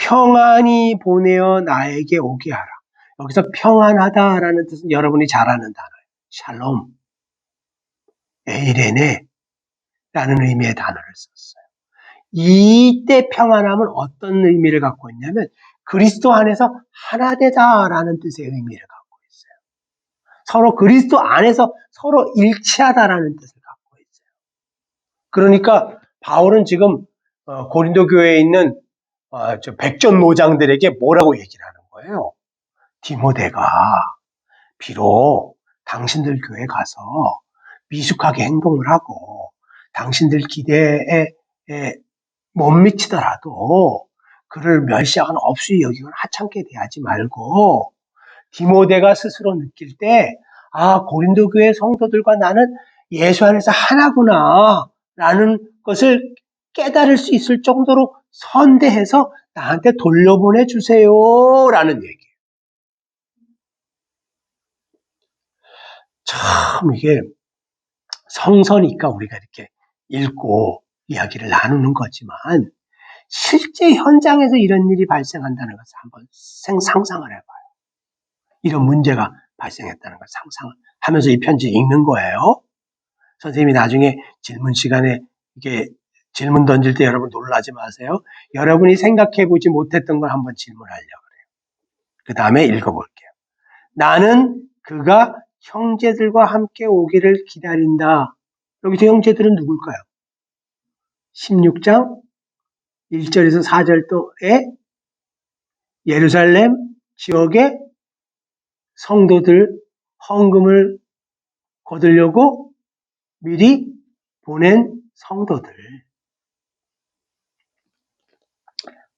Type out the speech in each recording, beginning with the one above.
평안히 보내어 나에게 오게 하라. 여기서 평안하다라는 뜻은 여러분이 잘 아는 단어예요. 샬롬, 에이레네 라는 의미의 단어를 썼어요. 이때 평안함은 어떤 의미를 갖고 있냐면 그리스도 안에서 하나되다라는 뜻의 의미를 갖고 있어요. 서로 그리스도 안에서 서로 일치하다라는 뜻을 갖고 있어요. 그러니까 바울은 지금 고린도 교회에 있는 백전노장들에게 뭐라고 얘기를 하는 거예요? 디모데가 비록 당신들 교회 가서 미숙하게 행동을 하고 당신들 기대에 못 미치더라도 그를 멸시하거나 없이 여기거나 하찮게 대하지 말고 디모데가 스스로 느낄 때 고린도 교회 성도들과 나는 예수 안에서 하나구나 라는 것을 깨달을 수 있을 정도로 선대해서 나한테 돌려보내 주세요 라는 얘기예요. 참 이게 성서니까 우리가 이렇게 읽고 이야기를 나누는 거지만 실제 현장에서 이런 일이 발생한다는 것을 한번 상상을 해봐요. 이런 문제가 발생했다는 걸 상상하면서 이 편지 읽는 거예요. 선생님이 나중에 질문 시간에 이게 질문 던질 때 여러분 놀라지 마세요. 여러분이 생각해보지 못했던 걸 한번 질문하려고 그래요. 그 다음에 읽어볼게요. 나는 그가 형제들과 함께 오기를 기다린다. 여기서 형제들은 누굴까요? 16장 1절에서 4절도에 예루살렘 지역의 성도들 헌금을 거두려고 미리 보낸 성도들,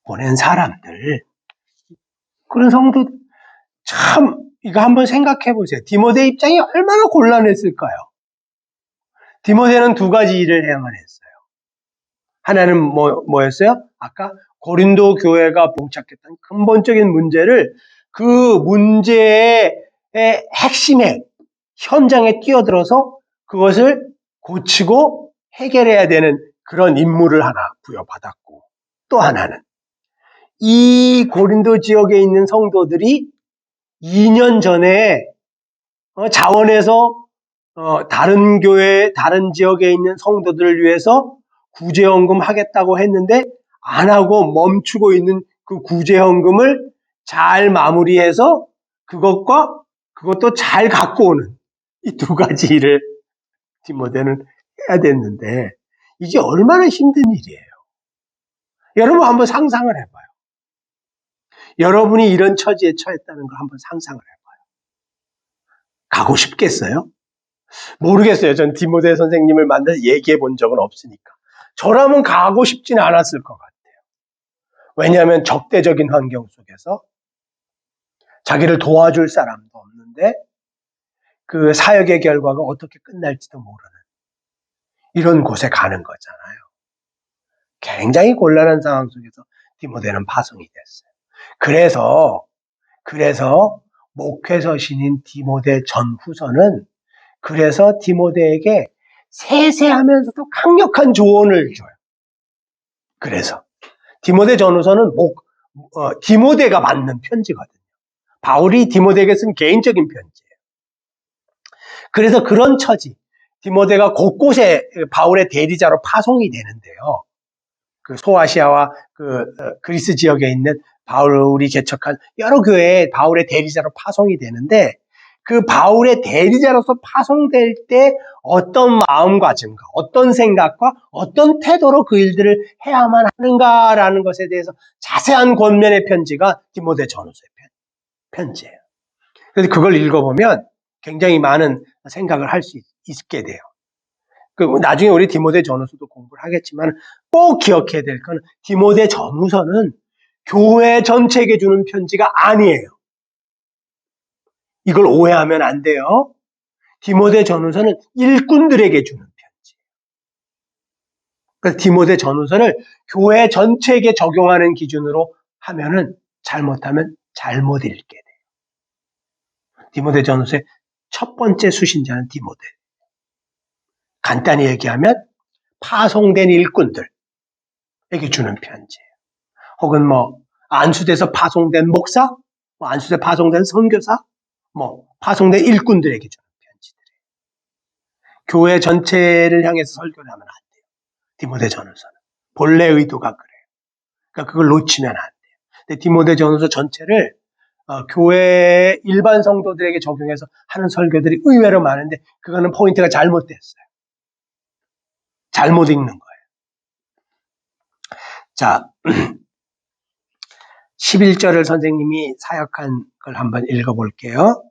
보낸 사람들, 그런 성도, 참 이거 한번 생각해 보세요. 디모데 입장이 얼마나 곤란했을까요? 디모데는 두 가지 일을 해야만 했어요. 하나는 뭐였어요? 아까 고린도 교회가 봉착했던 근본적인 문제를 그 문제의 핵심에 현장에 뛰어들어서 그것을 고치고 해결해야 되는 그런 임무를 하나 부여받았고, 또 하나는 이 고린도 지역에 있는 성도들이 2년 전에 자원해서 다른 교회, 다른 지역에 있는 성도들을 위해서 구제헌금 하겠다고 했는데 안 하고 멈추고 있는 그 구제헌금을 잘 마무리해서 그것도 잘 갖고 오는 이 두 가지 일을 디모데는 해야 됐는데 이게 얼마나 힘든 일이에요. 여러분 한번 상상을 해봐요. 여러분이 이런 처지에 처했다는 걸 한번 상상을 해봐요. 가고 싶겠어요? 모르겠어요. 전 디모데 선생님을 만나서 얘기해 본 적은 없으니까. 저라면 가고 싶지는 않았을 것 같아요. 왜냐하면 적대적인 환경 속에서 자기를 도와줄 사람도 없는데 그 사역의 결과가 어떻게 끝날지도 모르는 이런 곳에 가는 거잖아요. 굉장히 곤란한 상황 속에서 디모데는 파송이 됐어요. 그래서 목회서신인 디모데 전후서는 그래서 디모데에게 세세하면서도 강력한 조언을 줘요. 그래서 디모데 전후서는 디모데가 받는 편지거든요. 바울이 디모데에게 쓴 개인적인 편지예요. 그래서 그런 처지, 디모데가 곳곳에 바울의 대리자로 파송이 되는데요. 그 소아시아와 그리스 지역에 있는 바울이 개척한 여러 교회에 바울의 대리자로 파송이 되는데 그 바울의 대리자로서 파송될 때 어떤 마음가짐과 어떤 생각과 어떤 태도로 그 일들을 해야만 하는가라는 것에 대해서 자세한 권면의 편지가 디모데 전후서의 편지예요. 그래서 그걸 읽어보면 굉장히 많은 생각을 할 수 있게 돼요. 나중에 우리 디모데 전후서도 공부를 하겠지만 꼭 기억해야 될 건 디모데 전후서는 교회 전체에게 주는 편지가 아니에요. 이걸 오해하면 안 돼요. 디모데 전후서는 일꾼들에게 주는 편지예요. 그래서 디모데 전후서를 교회 전체에게 적용하는 기준으로 하면은 잘못하면 잘못 읽게 돼요. 디모데 전후서의 첫 번째 수신자는 디모데. 간단히 얘기하면 파송된 일꾼들에게 주는 편지예요. 혹은 안수돼서 파송된 목사, 안수돼 파송된 선교사, 파송된 일꾼들에게 주는 편지들. 교회 전체를 향해서 설교를 하면 안 돼요. 디모데전서는 본래 의도가 그래요. 그러니까 그걸 놓치면 안 돼요. 근데 디모데전서 전체를 교회 일반 성도들에게 적용해서 하는 설교들이 의외로 많은데 그거는 포인트가 잘못됐어요. 잘못 읽는 거예요. 자, 11절을 선생님이 사역한 걸 한번 읽어볼게요.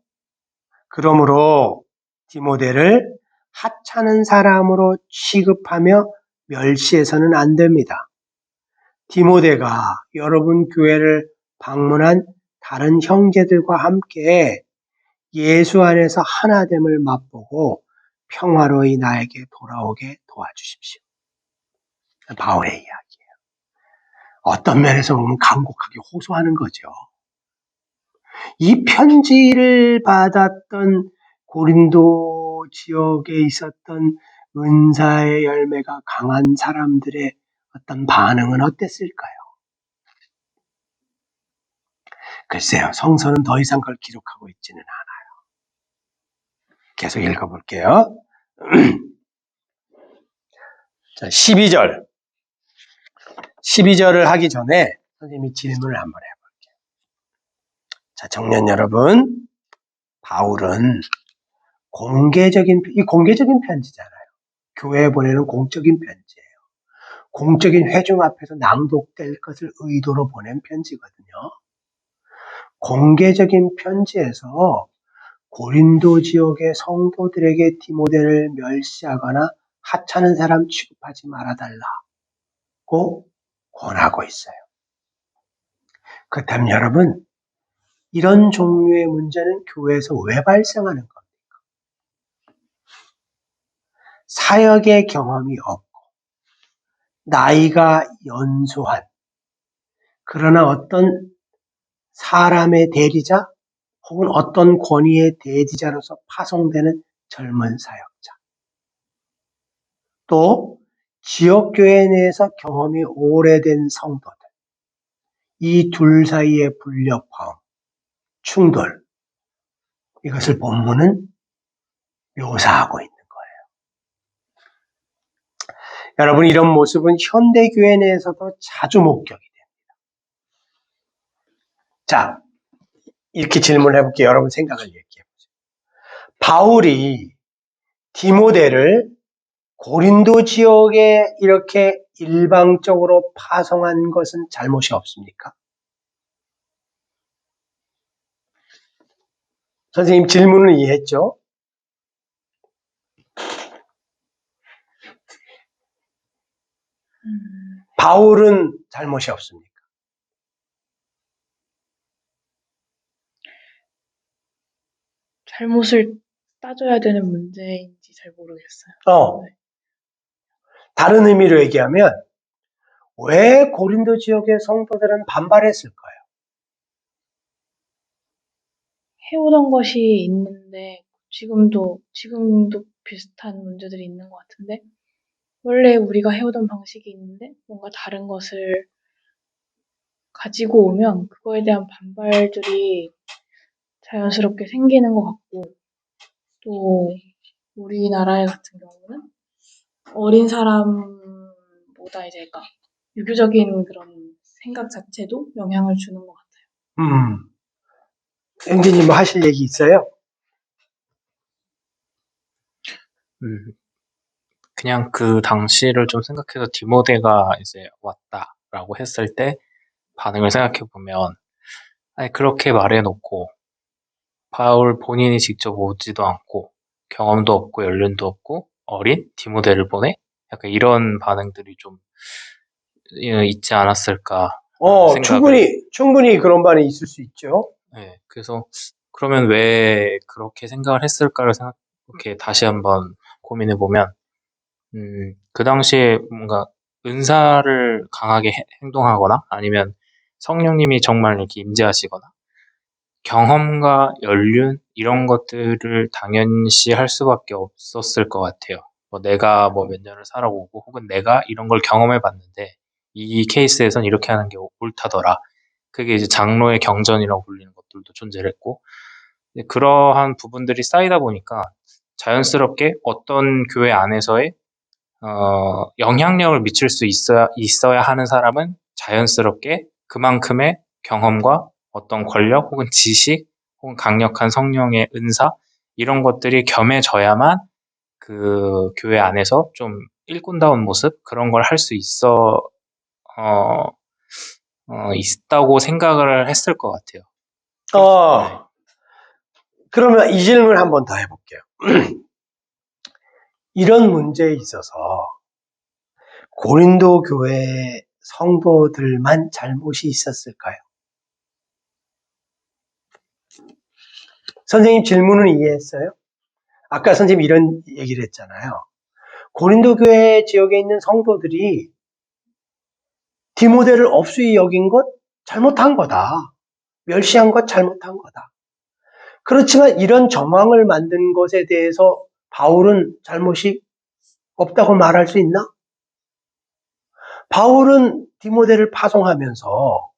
그러므로 디모데를 하찮은 사람으로 취급하며 멸시해서는 안 됩니다. 디모데가 여러분 교회를 방문한 다른 형제들과 함께 예수 안에서 하나됨을 맛보고 평화로이 나에게 돌아오게 도와주십시오. 바울의 이야기예요. 어떤 면에서 보면 간곡하게 호소하는 거죠. 이 편지를 받았던 고린도 지역에 있었던 은사의 열매가 강한 사람들의 어떤 반응은 어땠을까요? 글쎄요, 성서는 더 이상 그걸 기록하고 있지는 않아요. 계속 읽어볼게요. 자, 12절을 하기 전에 선생님이 질문을 한번 해볼게요. 자, 청년 여러분, 바울은 공개적인 편지잖아요. 교회에 보내는 공적인 편지예요. 공적인 회중 앞에서 낭독될 것을 의도로 보낸 편지거든요. 공개적인 편지에서 고린도 지역의 성도들에게 디모데를 멸시하거나 하찮은 사람 취급하지 말아달라고 권하고 있어요. 그렇다면 여러분, 이런 종류의 문제는 교회에서 왜 발생하는 겁니까? 사역의 경험이 없고 나이가 연소한 그러나 어떤 사람의 대리자 혹은 어떤 권위의 대리자로서 파송되는 젊은 사역자 또 지역교회 내에서 경험이 오래된 성도들 이 둘 사이의 불협화음, 충돌 이것을 본문은 묘사하고 있는 거예요. 여러분 이런 모습은 현대교회 내에서도 자주 목격이 됩니다. 자, 이렇게 질문을 해볼게요. 여러분 생각을 얘기해보세요. 바울이 디모데를 고린도 지역에 이렇게 일방적으로 파송한 것은 잘못이 없습니까? 선생님 질문을 이해했죠? 바울은 잘못이 없습니까? 잘못을 따져야 되는 문제인지 잘 모르겠어요. 네. 다른 의미로 얘기하면 왜 고린도 지역의 성도들은 반발했을까요? 해오던 것이 있는데 지금도 비슷한 문제들이 있는 것 같은데 원래 우리가 해오던 방식이 있는데 뭔가 다른 것을 가지고 오면 그거에 대한 반발들이 자연스럽게 생기는 것 같고 또 우리나라 같은 경우는 어린 사람보다 이제 그러니까 유교적인 그런 생각 자체도 영향을 주는 것 같아요. 앵지님 뭐 하실 얘기 있어요? 그냥 그 당시를 좀 생각해서 디모데가 이제 왔다라고 했을 때 반응을 생각해 보면 아니 그렇게 말해놓고 바울 본인이 직접 오지도 않고 경험도 없고 연륜도 없고 어린 디모데를 보내? 약간 이런 반응들이 좀 있지 않았을까 생각을. 충분히 그런 반응이 있을 수 있죠. 네, 그래서 그러면 왜 그렇게 생각을 했을까를 이렇게 다시 한번 고민해 보면 그 당시에 뭔가 은사를 강하게 행동하거나 아니면 성령님이 정말 이렇게 임재하시거나 경험과 연륜 이런 것들을 당연시 할 수밖에 없었을 것 같아요. 내가 몇 년을 살아오고 혹은 내가 이런 걸 경험해 봤는데 이 케이스에선 이렇게 하는 게 옳다더라. 그게 이제 장로의 경전이라고 불리는 것들도 존재를 했고, 그러한 부분들이 쌓이다 보니까 자연스럽게 어떤 교회 안에서의 영향력을 미칠 수 있어야 하는 사람은 자연스럽게 그만큼의 경험과 어떤 권력 혹은 지식 혹은 강력한 성령의 은사 이런 것들이 겸해져야만 그 교회 안에서 좀 일꾼다운 모습 그런 걸 할 수 있다고 생각을 했을 것 같아요. 그러면 이 질문을 한 번 더 해볼게요. 이런 문제에 있어서 고린도 교회 성도들만 잘못이 있었을까요? 선생님 질문은 이해했어요? 아까 선생님 이런 얘기를 했잖아요. 고린도 교회 지역에 있는 성도들이 디모데를 업수히 여긴 것 잘못한 거다. 멸시한 것 잘못한 거다. 그렇지만 이런 정황을 만든 것에 대해서 바울은 잘못이 없다고 말할 수 있나? 바울은 디모데를 파송하면서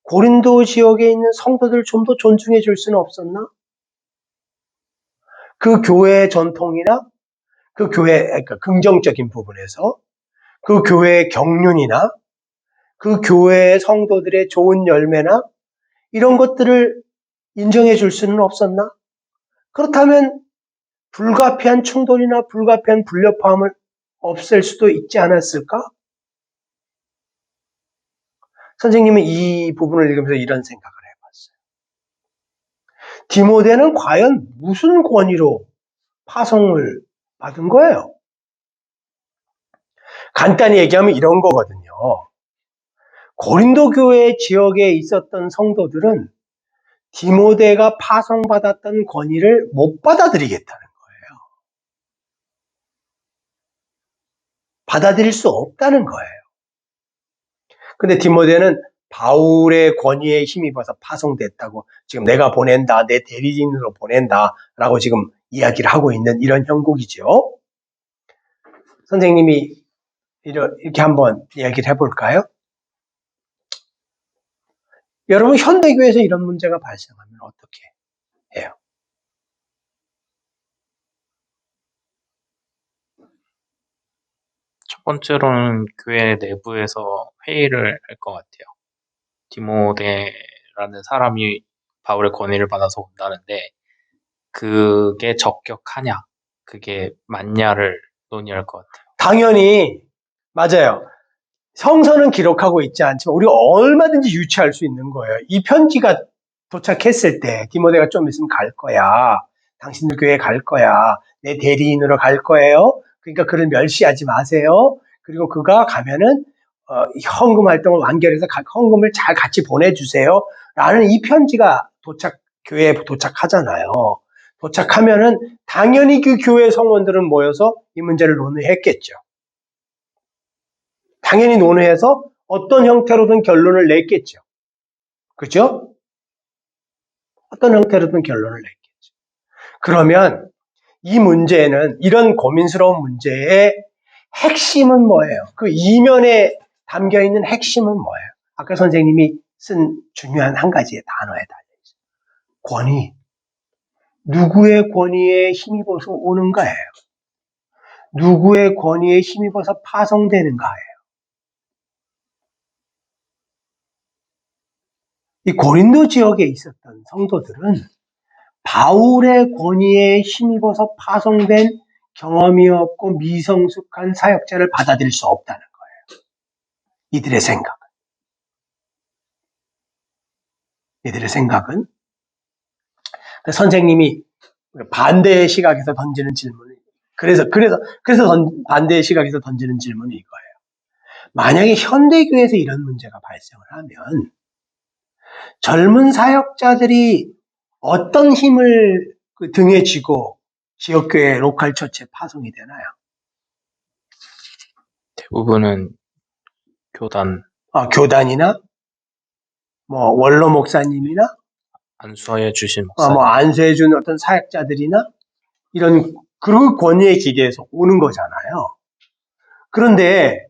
고린도 지역에 있는 성도들 좀 더 존중해 줄 수는 없었나? 그 교회의 전통이나 그 교회의 그러니까 긍정적인 부분에서 그 교회의 경륜이나 그 교회의 성도들의 좋은 열매나 이런 것들을 인정해 줄 수는 없었나? 그렇다면 불가피한 충돌이나 불가피한 불협화음을 없앨 수도 있지 않았을까? 선생님은 이 부분을 읽으면서 이런 생각을 해봤어요. 디모데는 과연 무슨 권위로 파송을 받은 거예요? 간단히 얘기하면 이런 거거든요. 고린도 교회 지역에 있었던 성도들은 디모데가 파송받았던 권위를 못 받아들이겠다는 거예요. 받아들일 수 없다는 거예요. 근데 디모데는 바울의 권위에 힘입어서 파송됐다고 지금 내가 보낸다, 내 대리인으로 보낸다라고 지금 이야기를 하고 있는 이런 형국이죠. 선생님이 이렇게 한번 이야기를 해볼까요? 여러분 현대교회에서 이런 문제가 발생하면 어떻게 해요? 첫 번째로는 교회 내부에서 회의를 할 것 같아요. 디모데라는 사람이 바울의 권위를 받아서 온다는데 그게 적격하냐, 그게 맞냐를 논의할 것 같아요. 당연히 맞아요. 성서는 기록하고 있지 않지만 우리가 얼마든지 유추할 수 있는 거예요. 이 편지가 도착했을 때 디모데가 좀 있으면 갈 거야. 당신들 교회에 갈 거야. 내 대리인으로 갈 거예요. 그러니까 그를 멸시하지 마세요. 그리고 그가 가면은 헌금 활동을 완결해서 헌금을 잘 같이 보내주세요. 라는 이 편지가 교회에 도착하잖아요. 도착하면은 당연히 그 교회 성원들은 모여서 이 문제를 논의했겠죠. 당연히 논의해서 어떤 형태로든 결론을 냈겠죠. 그죠? 어떤 형태로든 결론을 냈겠죠. 그러면 이 문제는, 이런 고민스러운 문제의 핵심은 뭐예요? 그 이면에 담겨 있는 핵심은 뭐예요? 아까 선생님이 쓴 중요한 한 가지의 단어에 달려있어요. 권위. 누구의 권위에 힘입어서 오는가예요? 누구의 권위에 힘입어서 파송되는가예요? 이 고린도 지역에 있었던 성도들은 바울의 권위에 힘입어서 파송된 경험이 없고 미성숙한 사역자를 받아들일 수 없다는 거예요. 이들의 생각은 선생님이 반대의 시각에서 던지는 질문이 그래서 반대의 시각에서 던지는 질문이 이거예요. 만약에 현대교회에서 이런 문제가 발생을 하면 젊은 사역자들이 어떤 힘을 등에 쥐고 지역교회 로컬 처치에 파송이 되나요? 대부분은 교단이나 원로 목사님이나 안수하여 주신 목사님, 안수해 준 어떤 사역자들이나 이런 그 권위에 기대해서 오는 거잖아요. 그런데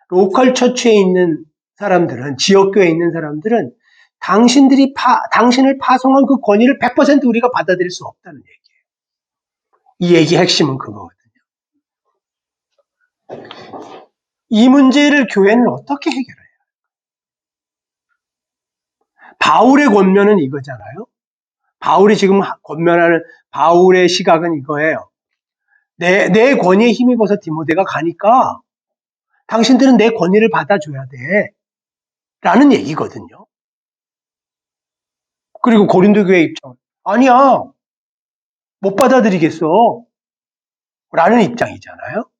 로컬 처치에 있는 사람들은, 지역교회에 있는 사람들은 당신을 파송한 그 권위를 100% 우리가 받아들일 수 없다는 얘기예요. 이 얘기의 핵심은 그거거든요. 이 문제를 교회는 어떻게 해결해요? 바울의 권면은 이거잖아요. 바울이 지금 권면하는 바울의 시각은 이거예요. 내 권위에 힘입어서 디모데가 가니까 당신들은 내 권위를 받아줘야 돼. 라는 얘기거든요. 그리고 고린도 교회 입장, 아니야. 못 받아들이겠어. 라는 입장이잖아요.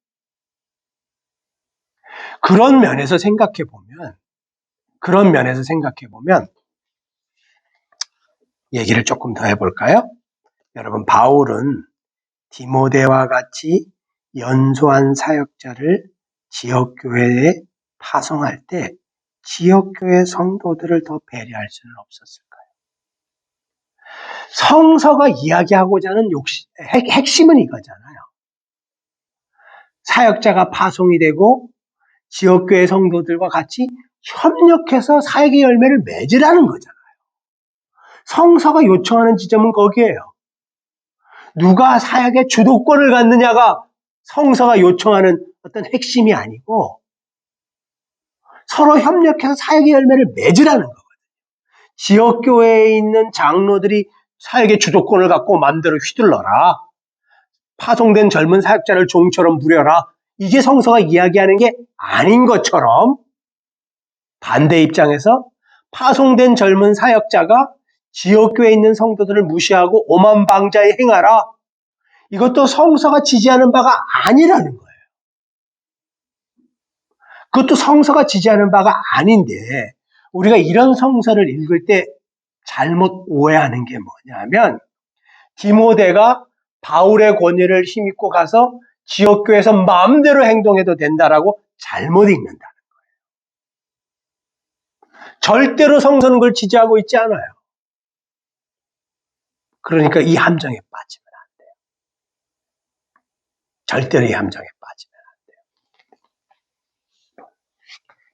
그런 면에서 생각해 보면 얘기를 조금 더 해볼까요? 여러분, 바울은 디모데와 같이 연소한 사역자를 지역교회에 파송할 때 지역교회 성도들을 더 배려할 수는 없었을까요? 성서가 이야기하고자 하는 핵심은 이거잖아요. 사역자가 파송이 되고 지역교회 성도들과 같이 협력해서 사역의 열매를 맺으라는 거잖아요. 성서가 요청하는 지점은 거기에요. 누가 사역의 주도권을 갖느냐가 성서가 요청하는 어떤 핵심이 아니고 서로 협력해서 사역의 열매를 맺으라는 거거든요. 지역교회에 있는 장로들이 사역의 주도권을 갖고 마음대로 휘둘러라. 파송된 젊은 사역자를 종처럼 부려라. 이게 성서가 이야기하는 게 아닌 것처럼 반대 입장에서 파송된 젊은 사역자가 지역교회에 있는 성도들을 무시하고 오만방자에 행하라. 이것도 성서가 지지하는 바가 아니라는 거예요. 그것도 성서가 지지하는 바가 아닌데 우리가 이런 성서를 읽을 때 잘못 오해하는 게 뭐냐면 디모데가 바울의 권위를 힘입고 가서 지역교회에서 마음대로 행동해도 된다라고 잘못 읽는다는 거예요. 절대로 성서는 그걸 지지하고 있지 않아요. 그러니까 이 함정에 빠지면 안 돼요. 절대로 이 함정에 빠지면 안 돼요.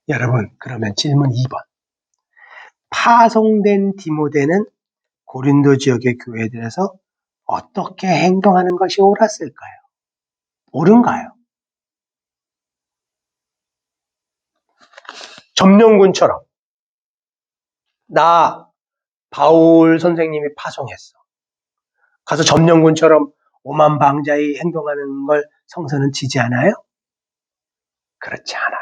여러분, 그러면 질문 2번. 파송된 디모데는 고린도 지역의 교회들에서 어떻게 행동하는 것이 옳았을까요? 옳은가요? 점령군처럼 나 바울 선생님이 파송했어. 가서 점령군처럼 오만방자히 행동하는 걸 성서는 지지하나요? 그렇지 않아요.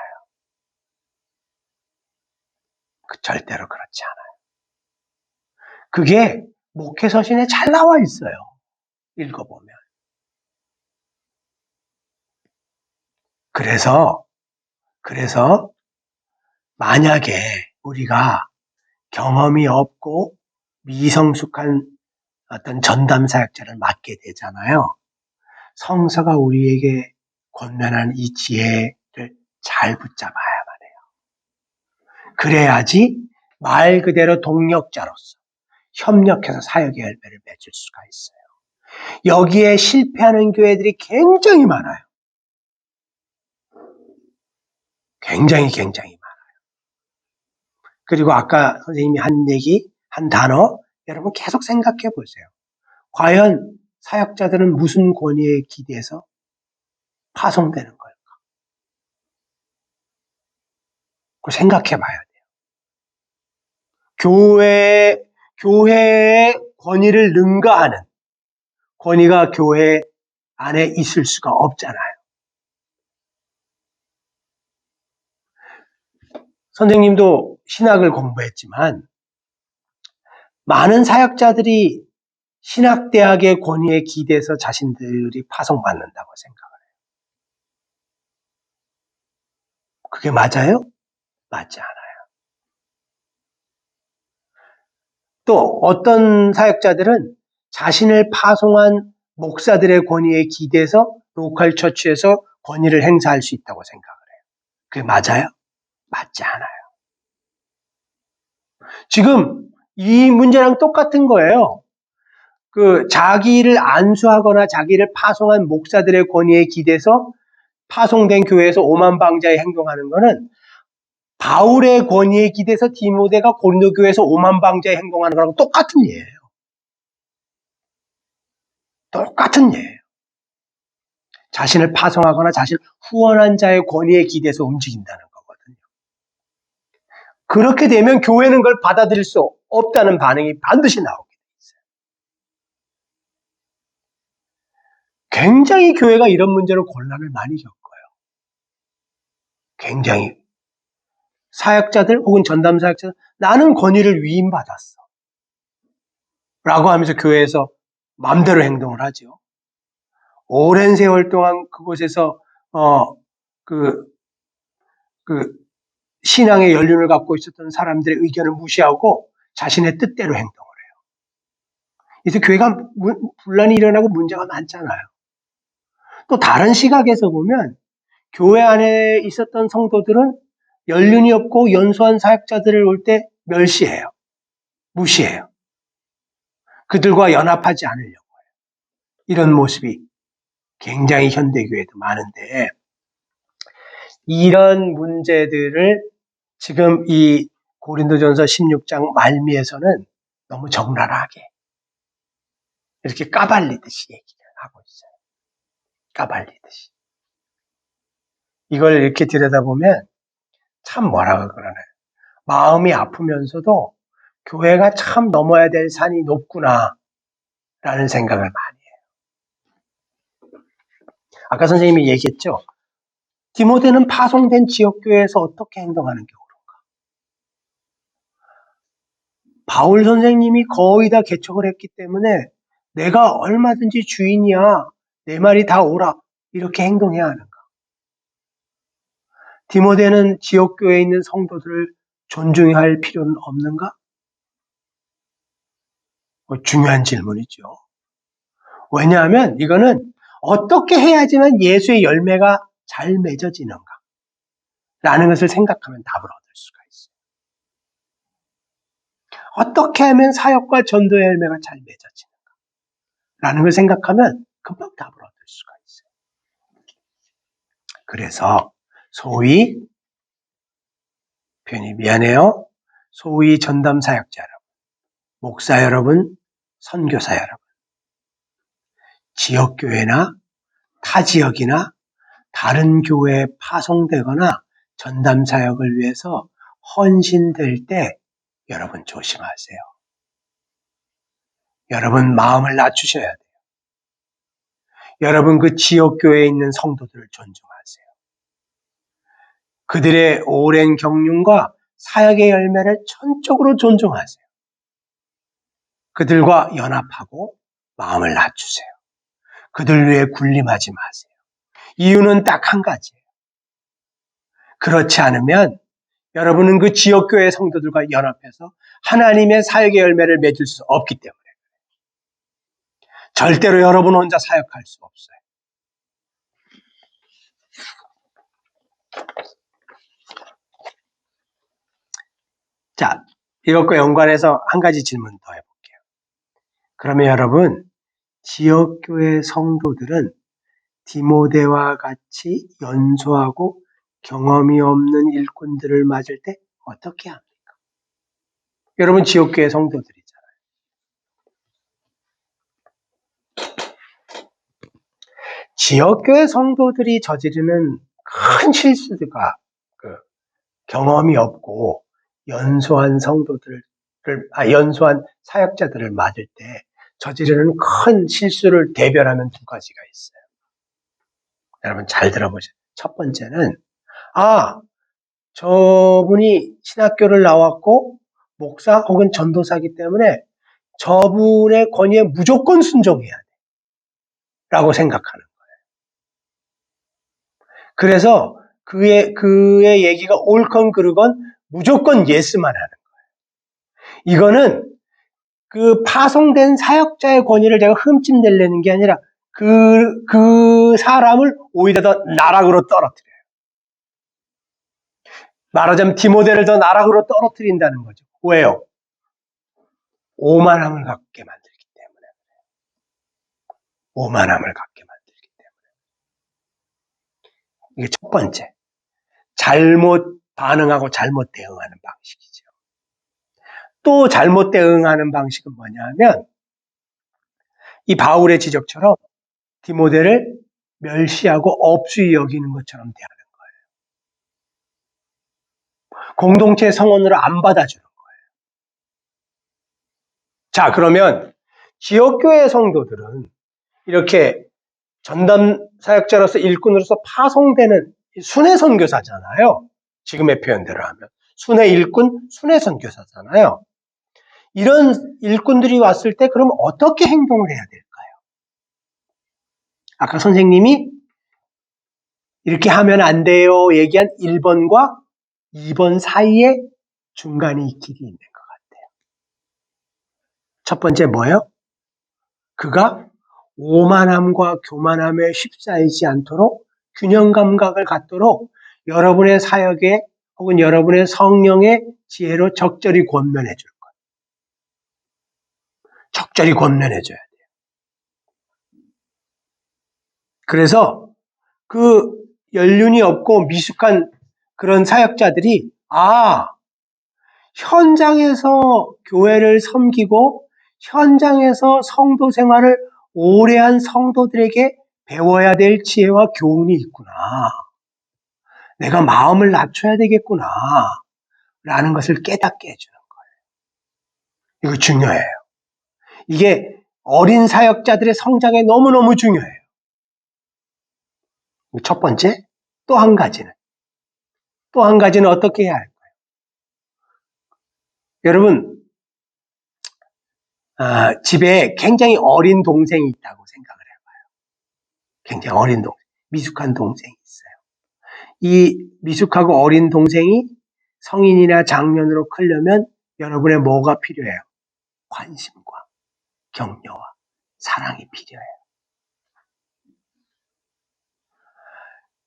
절대로 그렇지 않아요. 그게 목회서신에 잘 나와 있어요. 읽어보면. 그래서 만약에 우리가 경험이 없고 미성숙한 어떤 전담 사역자를 맡게 되잖아요. 성서가 우리에게 권면한 이 지혜를 잘 붙잡아야만 해요. 그래야지 말 그대로 동력자로서 협력해서 사역의 열매를 맺을 수가 있어요. 여기에 실패하는 교회들이 굉장히 많아요. 굉장히 많아요. 그리고 아까 선생님이 한 단어, 여러분 계속 생각해 보세요. 과연 사역자들은 무슨 권위에 기대서 파송되는 걸까? 그걸 생각해 봐야 돼요. 교회의 권위를 능가하는 권위가 교회 안에 있을 수가 없잖아요. 선생님도 신학을 공부했지만 많은 사역자들이 신학대학의 권위에 기대서 자신들이 파송받는다고 생각을 해요. 그게 맞아요? 맞지 않아요. 또 어떤 사역자들은 자신을 파송한 목사들의 권위에 기대서 로컬 처치에서 권위를 행사할 수 있다고 생각을 해요. 그게 맞아요? 맞지 않아요. 지금 이 문제랑 똑같은 거예요. 자기를 안수하거나 자기를 파송한 목사들의 권위에 기대서 파송된 교회에서 오만방자에 행동하는 거는 바울의 권위에 기대서 디모데가 고린도 교회에서 오만방자에 행동하는 거랑 똑같은 예예요. 똑같은 예예요. 자신을 파송하거나 자신을 후원한 자의 권위에 기대서 움직인다는 거거든요. 그렇게 되면 교회는 그걸 받아들일 수 없다는 반응이 반드시 나오게 돼 있어요. 굉장히 교회가 이런 문제로 곤란을 많이 겪어요. 굉장히. 사역자들 혹은 전담 사역자들, 나는 권위를 위임받았어. 라고 하면서 교회에서 마음대로 행동을 하죠. 오랜 세월 동안 그곳에서 그 신앙의 연륜을 갖고 있었던 사람들의 의견을 무시하고 자신의 뜻대로 행동을 해요. 그래서 교회가 분란이 일어나고 문제가 많잖아요. 또 다른 시각에서 보면 교회 안에 있었던 성도들은 연륜이 없고 연소한 사역자들을 올 때 멸시해요. 무시해요. 그들과 연합하지 않으려고 해요. 이런 모습이 굉장히 현대교회도 많은데, 이런 문제들을 지금 이 고린도전서 16장 말미에서는 너무 적나라하게 이렇게 까발리듯이 얘기를 하고 있어요. 까발리듯이. 이걸 이렇게 들여다보면 참 뭐라고 그러나요? 마음이 아프면서도 교회가 참 넘어야 될 산이 높구나 라는 생각을 많이 해요. 아까 선생님이 얘기했죠. 디모데는 파송된 지역교회에서 어떻게 행동하는 게 옳은가? 바울 선생님이 거의 다 개척을 했기 때문에 내가 얼마든지 주인이야. 내 말이 다 옳아. 이렇게 행동해야 하는가? 디모데는 지역교회에 있는 성도들을 존중해야 할 필요는 없는가? 중요한 질문이죠. 왜냐하면 이거는 어떻게 해야지만 예수의 열매가 잘 맺어지는가? 라는 것을 생각하면 답을 얻을 수가 있어요. 어떻게 하면 사역과 전도의 열매가 잘 맺어지는가? 라는 걸 생각하면 금방 답을 얻을 수가 있어요. 그래서 소위, 표현이 미안해요. 소위 전담 사역자 여러분, 목사 여러분, 선교사 여러분, 지역교회나 타 지역이나 다른 교회에 파송되거나 전담 사역을 위해서 헌신될 때 여러분 조심하세요. 여러분 마음을 낮추셔야 돼요. 여러분 그 지역교회에 있는 성도들을 존중하세요. 그들의 오랜 경륜과 사역의 열매를 전적으로 존중하세요. 그들과 연합하고 마음을 낮추세요. 그들 위해 군림하지 마세요. 이유는 딱 한 가지예요. 그렇지 않으면 여러분은 그 지역교회 성도들과 연합해서 하나님의 사역의 열매를 맺을 수 없기 때문에 절대로 여러분 혼자 사역할 수 없어요. 자, 이것과 연관해서 한 가지 질문 더 해볼게요. 그러면 여러분, 지역교회 성도들은 디모데와 같이 연소하고 경험이 없는 일꾼들을 맞을 때 어떻게 합니까? 여러분 지역교회 성도들이잖아요. 지역교회 성도들이 저지르는 큰 실수가 경험이 없고 연소한 연소한 사역자들을 맞을 때 저지르는 큰 실수를 대별하면 두 가지가 있어요. 여러분 잘 들어보세요. 첫 번째는 저분이 신학교를 나왔고 목사 혹은 전도사이기 때문에 저분의 권위에 무조건 순종해야 돼 라고 생각하는 거예요. 그래서 그의 얘기가 옳건 그르건 무조건 예스만 하는 거예요. 이거는 그 파송된 사역자의 권위를 제가 흠집내려는 게 아니라 그 사람을 오히려 더 나락으로 떨어뜨려요. 말하자면 디모데를 더 나락으로 떨어뜨린다는 거죠. 왜요? 오만함을 갖게 만들기 때문에. 오만함을 갖게 만들기 때문에. 이게 첫 번째. 잘못 반응하고 잘못 대응하는 방식이죠. 또 잘못 대응하는 방식은 뭐냐면 이 바울의 지적처럼 디모데를 멸시하고 업수히 여기는 것처럼 대하는 거예요. 공동체 성원으로 안 받아주는 거예요. 자, 그러면 지역교회 성도들은 이렇게 전담 사역자로서 일꾼으로서 파송되는 순회 선교사잖아요. 지금의 표현대로 하면 순회 일꾼, 순회 선교사잖아요. 이런 일꾼들이 왔을 때 그럼 어떻게 행동을 해야 될까요? 아까 선생님이 이렇게 하면 안 돼요 얘기한 1번과 2번 사이에 중간에 이 길이 있는 것 같아요. 첫 번째 뭐예요? 그가 오만함과 교만함에 휩싸이지 않도록 균형 감각을 갖도록 여러분의 사역에 혹은 여러분의 성령의 지혜로 적절히 권면해 줄 거예요. 적절히 권면해 줘야 돼요. 그래서 그 연륜이 없고 미숙한 그런 사역자들이 현장에서 교회를 섬기고 현장에서 성도 생활을 오래 한 성도들에게 배워야 될 지혜와 교훈이 있구나. 내가 마음을 낮춰야 되겠구나. 라는 것을 깨닫게 해주는 거예요. 이거 중요해요. 이게 어린 사역자들의 성장에 너무너무 중요해요. 첫 번째, 또 한 가지는 어떻게 해야 할까요? 여러분, 집에 굉장히 어린 동생이 있다고 생각을 해봐요. 굉장히 어린 동생, 미숙한 동생이 있어요. 이 미숙하고 어린 동생이 성인이나 장년으로 크려면 여러분의 뭐가 필요해요? 관심과 격려와 사랑이 필요해요.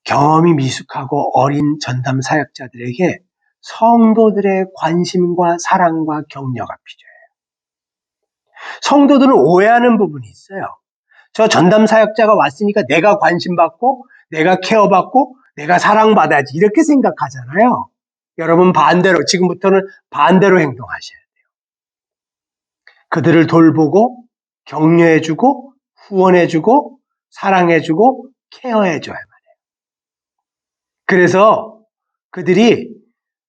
경험이 미숙하고 어린 전담 사역자들에게 성도들의 관심과 사랑과 격려가 필요해요. 성도들은 오해하는 부분이 있어요. 저 전담 사역자가 왔으니까 내가 관심받고 내가 케어받고 내가 사랑받아야지 이렇게 생각하잖아요. 여러분 반대로 지금부터는 반대로 행동하셔야 돼요. 그들을 돌보고 격려해주고 후원해주고 사랑해주고 케어해줘야만 해요. 그래서 그들이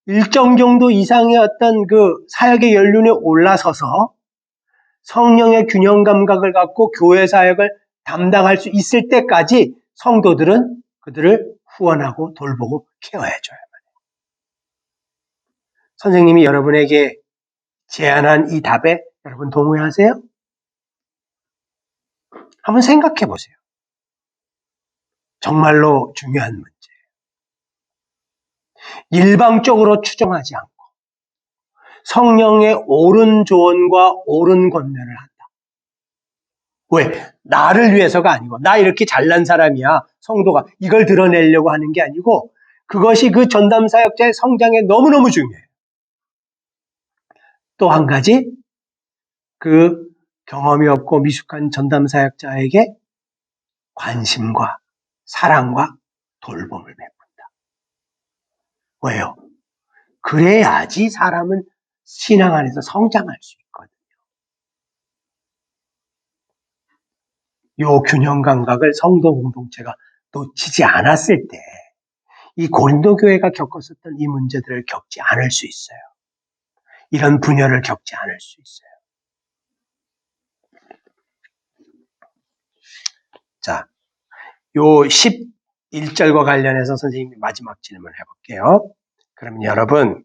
일정 정도 이상의 어떤 그 사역의 연륜에 올라서서 성령의 균형 감각을 갖고 교회 사역을 담당할 수 있을 때까지 성도들은 그들을 후원하고 돌보고 케어해줘야만 해요. 선생님이 여러분에게 제안한 이 답에 여러분 동의하세요? 한번 생각해 보세요. 정말로 중요한 문제예요. 일방적으로 추정하지 않고 성령의 옳은 조언과 옳은 권면을 한다. 왜? 나를 위해서가 아니고 나 이렇게 잘난 사람이야. 성도가 이걸 드러내려고 하는 게 아니고 그것이 그 전담 사역자의 성장에 너무너무 중요해요. 또 한 가지 그 경험이 없고 미숙한 전담 사역자에게 관심과 사랑과 돌봄을 베푼다. 왜요? 그래야지 사람은 신앙 안에서 성장할 수 있거든요. 요 균형 감각을 성도 공동체가 놓치지 않았을 때 이 고린도 교회가 겪었었던 이 문제들을 겪지 않을 수 있어요. 이런 분열을 겪지 않을 수 있어요. 자, 요 11절과 관련해서 선생님이 마지막 질문을 해볼게요. 그러면 여러분,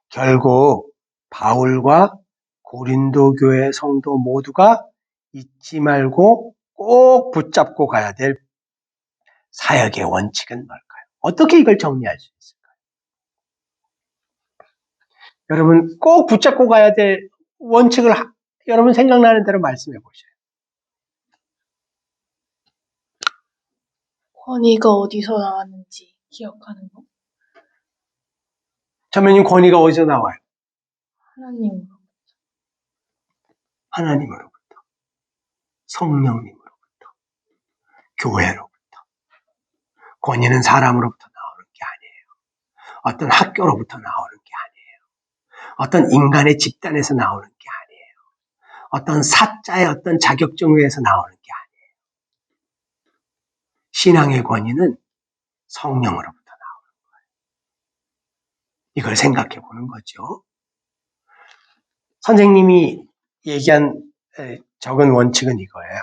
결국 바울과 고린도 교회 성도 모두가 잊지 말고 꼭 붙잡고 가야 될 사역의 원칙은 뭘까요? 어떻게 이걸 정리할 수 있을까요? 여러분 꼭 붙잡고 가야 될 원칙을 여러분 생각나는 대로 말씀해 보셔요. 권위가 어디서 나왔는지 기억하는 거? 자매님 권위가 어디서 나와요? 하나님으로. 하나님으로부터, 성령님으로부터, 교회로부터. 권위는 사람으로부터 나오는 게 아니에요. 어떤 학교로부터 나오는 게 아니에요. 어떤 인간의 집단에서 나오는 게 아니에요. 어떤 사자의 어떤 자격증에서 나오는 게 아니에요. 신앙의 권위는 성령으로부터 나오는 거예요. 이걸 생각해 보는 거죠. 선생님이 얘기한 적은 원칙은 이거예요.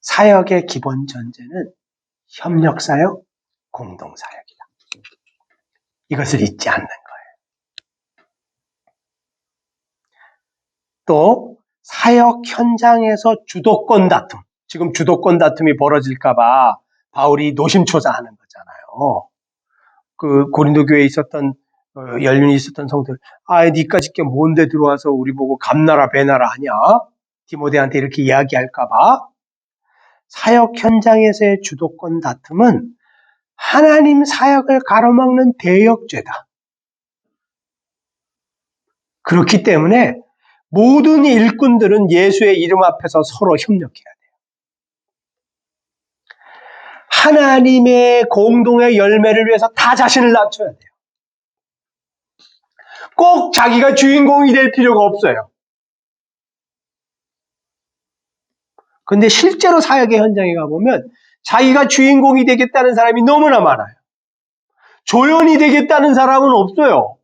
사역의 기본 전제는 협력사역, 공동사역이다. 이것을 잊지 않는 거예요. 또 사역 현장에서 주도권 다툼, 지금 주도권 다툼이 벌어질까 봐 바울이 노심초사하는 거잖아요. 그 고린도 교회에 있었던 연륜이 있었던 성도들, 니까짓 게 뭔데 들어와서 우리 보고 감나라 배나라 하냐? 디모데한테 이렇게 이야기할까 봐. 사역 현장에서의 주도권 다툼은 하나님 사역을 가로막는 대역죄다. 그렇기 때문에 모든 일꾼들은 예수의 이름 앞에서 서로 협력해야 돼요. 하나님의 공동의 열매를 위해서 다 자신을 낮춰야 돼요. 꼭 자기가 주인공이 될 필요가 없어요. 근데 실제로 사역의 현장에 가보면 자기가 주인공이 되겠다는 사람이 너무나 많아요. 조연이 되겠다는 사람은 없어요.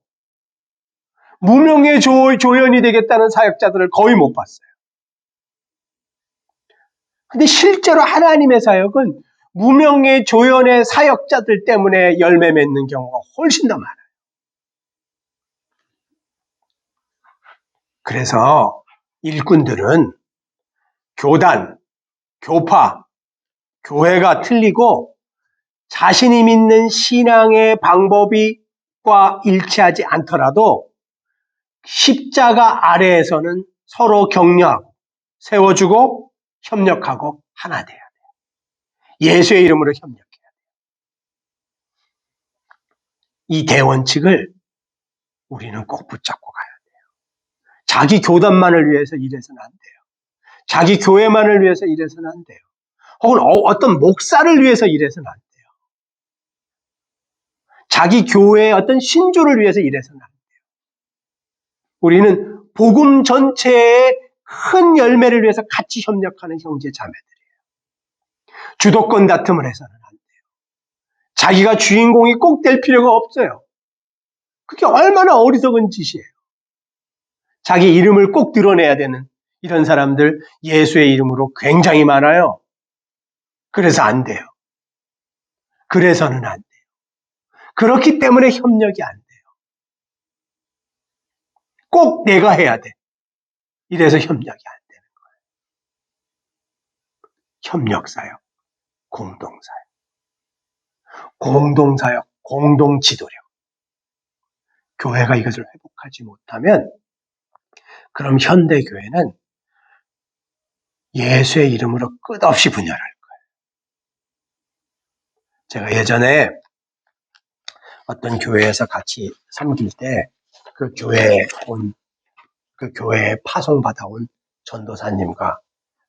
무명의 조연이 되겠다는 사역자들을 거의 못 봤어요. 근데 실제로 하나님의 사역은 무명의 조연의 사역자들 때문에 열매 맺는 경우가 훨씬 더 많아요. 그래서 일꾼들은 교단, 교파, 교회가 틀리고 자신이 믿는 신앙의 방법과 일치하지 않더라도 십자가 아래에서는 서로 격려하고 세워주고 협력하고 하나 돼야 돼요. 예수의 이름으로 협력해야 돼요. 이 대원칙을 우리는 꼭 붙잡고 가야 돼요. 자기 교단만을 위해서 일해서는 안 돼요. 자기 교회만을 위해서 일해서는 안 돼요. 혹은 어떤 목사를 위해서 일해서는 안 돼요. 자기 교회의 어떤 신조를 위해서 일해서는 안 돼요. 우리는 복음 전체의 큰 열매를 위해서 같이 협력하는 형제 자매들이에요. 주도권 다툼을 해서는 안 돼요. 자기가 주인공이 꼭 될 필요가 없어요. 그게 얼마나 어리석은 짓이에요. 자기 이름을 꼭 드러내야 되는 이런 사람들 예수의 이름으로 굉장히 많아요. 그래서 안 돼요. 그래서는 안 돼요. 그렇기 때문에 협력이 안 돼요. 꼭 내가 해야 돼. 이래서 협력이 안 되는 거예요. 협력사역, 공동사역, 공동사역, 공동지도력. 교회가 이것을 회복하지 못하면 그럼 현대교회는 예수의 이름으로 끝없이 분열할 거예요. 제가 예전에 어떤 교회에서 같이 섬길 때 그 교회에 파송받아온 전도사님과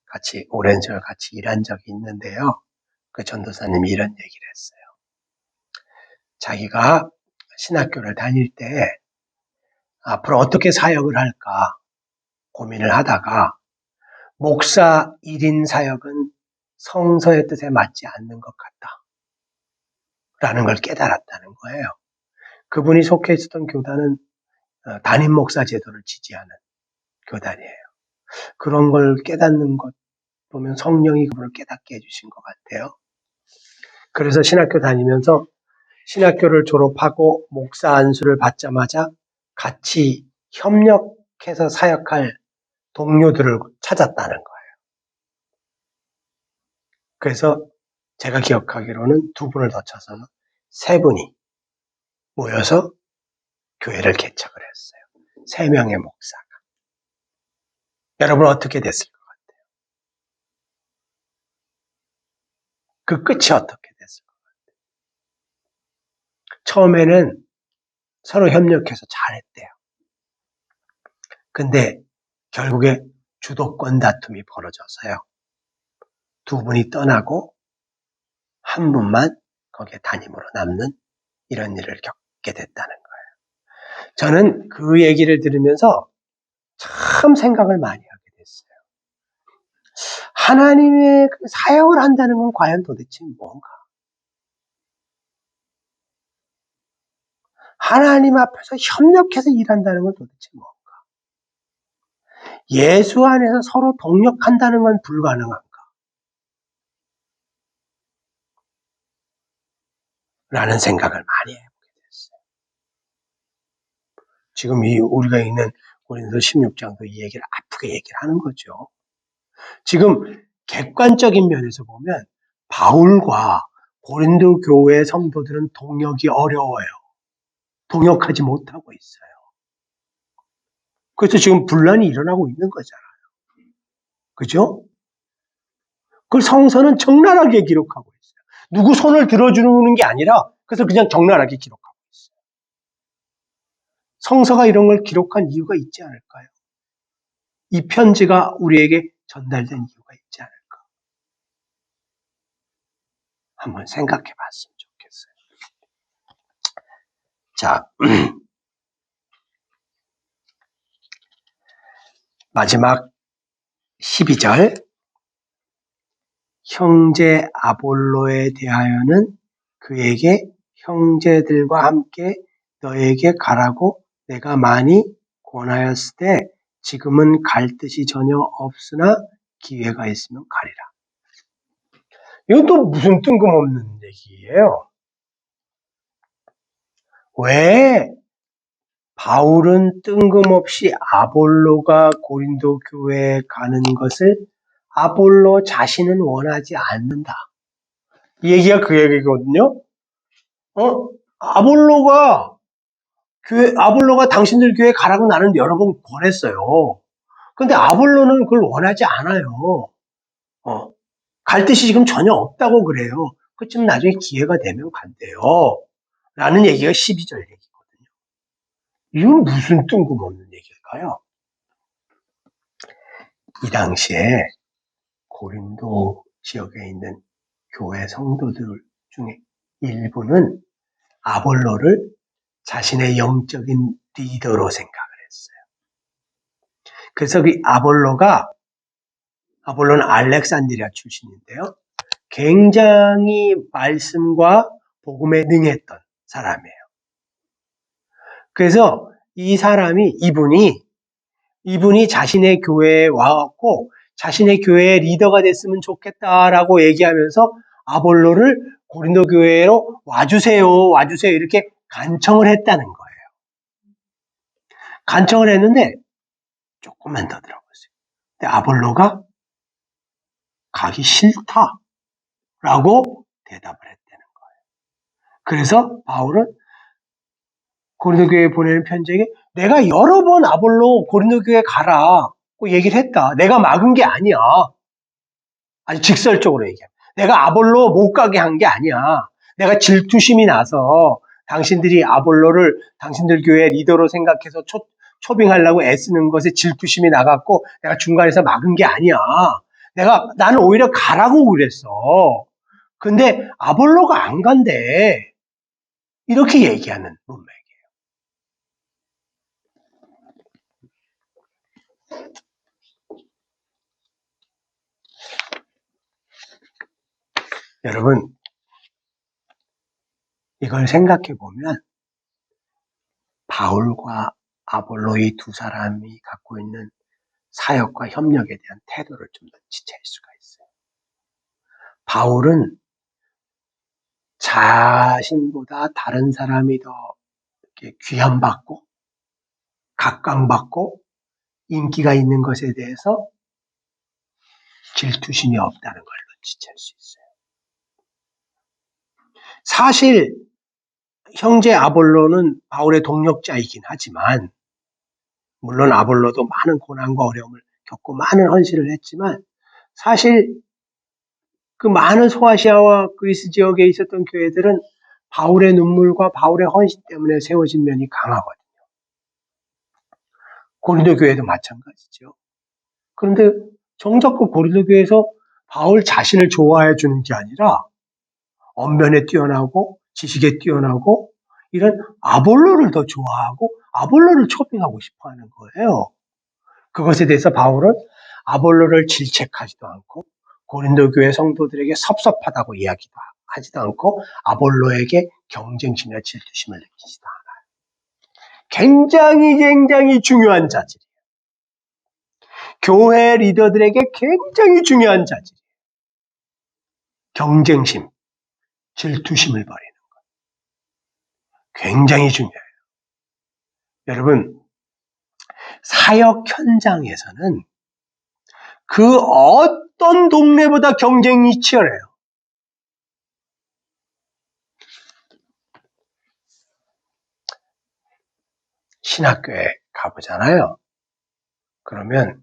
같이 오랜 시간 같이 일한 적이 있는데요. 그 전도사님이 이런 얘기를 했어요. 자기가 신학교를 다닐 때 앞으로 어떻게 사역을 할까 고민을 하다가 목사 1인 사역은 성서의 뜻에 맞지 않는 것 같다. 라는 걸 깨달았다는 거예요. 그분이 속해 있었던 교단은 담임 목사 제도를 지지하는 교단이에요. 그런 걸 깨닫는 것 보면 성령이 그분을 깨닫게 해주신 것 같아요. 그래서 신학교 다니면서 신학교를 졸업하고 목사 안수를 받자마자 같이 협력해서 사역할 동료들을 찾았다는 거예요. 그래서 제가 기억하기로는 2분을 더 쳐서 3분이 모여서 교회를 개척을 했어요. 3명의 목사가. 여러분 어떻게 됐을 것 같아요? 그 끝이 어떻게 됐을 것 같아요? 처음에는 서로 협력해서 잘했대요. 근데 결국에 주도권 다툼이 벌어져서요. 2분이 떠나고 한 분만 거기에 담임으로 남는 이런 일을 받게 됐다는 거예요. 저는 그 얘기를 들으면서 참 생각을 많이 하게 됐어요. 하나님의 그 사역을 한다는 건 과연 도대체 뭔가? 하나님 앞에서 협력해서 일한다는 건 도대체 뭔가? 예수 안에서 서로 동력한다는 건 불가능한가? 라는 생각을 많이 해보게 됐어요. 지금 우리가 읽는 고린도서 16장도 이 얘기를 아프게 얘기를 하는 거죠. 지금 객관적인 면에서 보면 바울과 고린도 교회 성도들은 동력이 어려워요. 동역하지 못하고 있어요. 그래서 지금 분란이 일어나고 있는 거잖아요. 그죠? 그걸 성서는 적나라하게 기록하고 있어요. 누구 손을 들어주는 게 아니라 그래서 그냥 적나라하게 기록하고 있어요. 성서가 이런 걸 기록한 이유가 있지 않을까요? 이 편지가 우리에게 전달된 이유가 있지 않을까? 한번 생각해 봤으면 좋겠어요. 자, 마지막 12절. 형제 아볼로에 대하여는 그에게 형제들과 함께 너에게 가라고 내가 많이 권하였을 때 지금은 갈 뜻이 전혀 없으나 기회가 있으면 가리라. 이건 또 무슨 뜬금없는 얘기예요. 왜 바울은 뜬금없이 아볼로가 고린도 교회에 가는 것을 아볼로 자신은 원하지 않는다. 이 얘기가 그 얘기거든요. 아볼로가 당신들 교회에 가라고 나는 여러 번 권했어요. 근데 아볼로는 그걸 원하지 않아요. 갈 뜻이 지금 전혀 없다고 그래요. 그쯤 나중에 기회가 되면 간대요. 라는 얘기가 12절 얘기거든요. 이건 무슨 뜬금없는 얘기일까요? 이 당시에 고린도 지역에 있는 교회 성도들 중에 일부는 아볼로를 자신의 영적인 리더로 생각을 했어요. 그래서 그 아볼로는 알렉산드리아 출신인데요. 굉장히 말씀과 복음에 능했던 사람이에요. 그래서 이분이 자신의 교회에 와갖고 자신의 교회의 리더가 됐으면 좋겠다라고 얘기하면서 아볼로를 고린도 교회로 와주세요 이렇게 간청을 했다는 거예요. 간청을 했는데 조금만 더 들어보세요. 근데 아볼로가 가기 싫다라고 대답을 했다는 거예요. 그래서 바울은 고린도 교회에 보내는 편지에 내가 여러 번 아볼로 고린도 교회에 가라고 얘기를 했다. 내가 막은 게 아니야. 아주 직설적으로 얘기해. 내가 아볼로 못 가게 한 게 아니야. 내가 질투심이 나서 당신들이 아볼로를 당신들 교회 리더로 생각해서 초빙하려고 애쓰는 것에 질투심이 나갖고 내가 중간에서 막은 게 아니야. 나는 오히려 가라고 그랬어. 근데 아볼로가 안 간대. 이렇게 얘기하는 문맥이에요. 여러분, 이걸 생각해 보면 바울과 아볼로 이 두 사람이 갖고 있는 사역과 협력에 대한 태도를 좀 더 지체할 수가 있어요. 바울은 자신보다 다른 사람이 더 이렇게 귀함받고 각광받고 인기가 있는 것에 대해서 질투심이 없다는 걸 눈치챌 수 있어요. 사실 형제 아볼로는 바울의 동력자이긴 하지만 물론 아볼로도 많은 고난과 어려움을 겪고 많은 헌신을 했지만 사실 그 많은 소아시아와 그리스 지역에 있었던 교회들은 바울의 눈물과 바울의 헌신 때문에 세워진 면이 강하거든요. 고린도 교회도 마찬가지죠. 그런데 정작 그 고린도 교회에서 바울 자신을 좋아해 주는 게 아니라 언변에 뛰어나고 지식에 뛰어나고 이런 아볼로를 더 좋아하고 아볼로를 초빙하고 싶어 하는 거예요. 그것에 대해서 바울은 아볼로를 질책하지도 않고 고린도 교회 성도들에게 섭섭하다고 이야기도 하지도 않고 아볼로에게 경쟁심이나 질투심을 느끼지도 않아요. 굉장히 중요한 자질이에요. 교회 리더들에게 굉장히 중요한 자질이에요. 경쟁심, 질투심을 버리는 것. 굉장히 중요해요. 여러분, 사역 현장에서는 그 어떤 동네보다 경쟁이 치열해요. 신학교에 가보잖아요. 그러면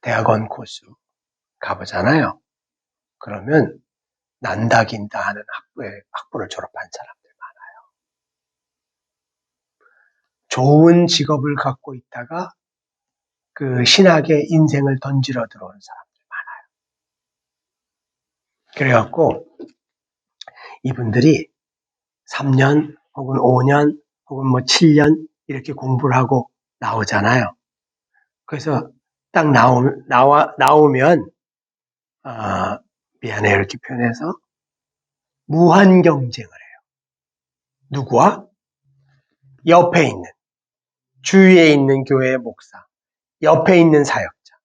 대학원 코스 가보잖아요. 그러면 난다긴다 하는 학부를 졸업한 사람들 많아요. 좋은 직업을 갖고 있다가 그 신학의 인생을 던지러 들어오는 사람들 많아요. 그래갖고 이분들이 3년 혹은 5년 혹은 뭐 7년 이렇게 공부를 하고 나오잖아요. 그래서 딱 나오면 미안해요 이렇게 표현해서 무한 경쟁을 해요. 누구와? 옆에 있는 주위에 있는 교회의 목사, 옆에 있는 사역자,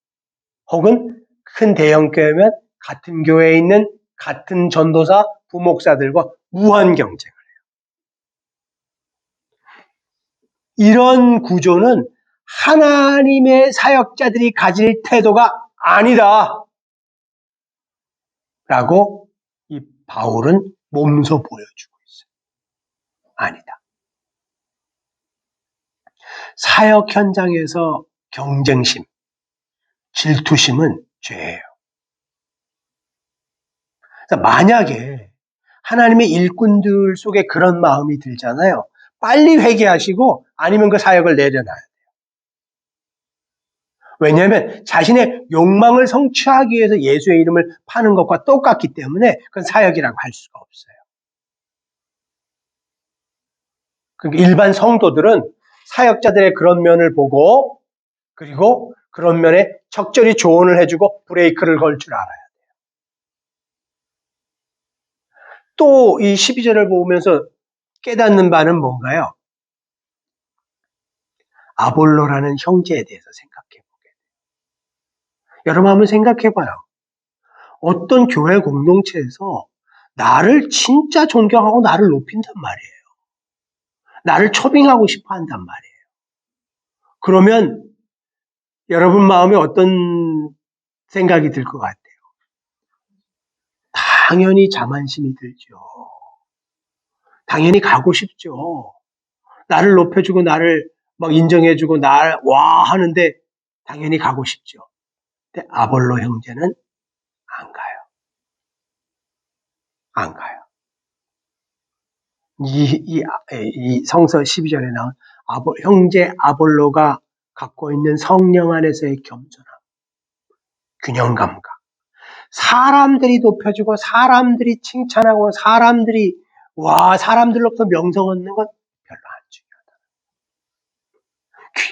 혹은 큰 대형 교회면 같은 교회에 있는 같은 전도사, 부목사들과 무한 경쟁을 해요. 이런 구조는 하나님의 사역자들이 가질 태도가 아니다. 라고 이 바울은 몸소 보여주고 있어요. 아니다. 사역 현장에서 경쟁심, 질투심은 죄예요. 만약에 하나님의 일꾼들 속에 그런 마음이 들잖아요. 빨리 회개하시고 아니면 그 사역을 내려놔야 돼요. 왜냐하면 자신의 욕망을 성취하기 위해서 예수의 이름을 파는 것과 똑같기 때문에 그건 사역이라고 할 수가 없어요. 그러니까 일반 성도들은 사역자들의 그런 면을 보고 그리고 그런 면에 적절히 조언을 해주고 브레이크를 걸 줄 알아야 돼요. 또 이 12절을 보면서 깨닫는 바는 뭔가요? 아볼로라는 형제에 대해서 생각해 보게 돼요. 여러분 한번 생각해 봐요. 어떤 교회 공동체에서 나를 진짜 존경하고 나를 높인단 말이에요. 나를 초빙하고 싶어 한단 말이에요. 그러면 여러분 마음에 어떤 생각이 들 것 같아요? 당연히 자만심이 들죠. 당연히 가고 싶죠. 나를 높여주고 나를 막 인정해주고 날 와 하는데 당연히 가고 싶죠. 근데 아볼로 형제는 안 가요. 안 가요. 이 성서 12절에 나온 형제 아볼로가 갖고 있는 성령 안에서의 겸손함, 균형감각. 사람들이 높여주고 사람들이 칭찬하고 사람들로부터 명성 얻는 건 별로 안 중요하다.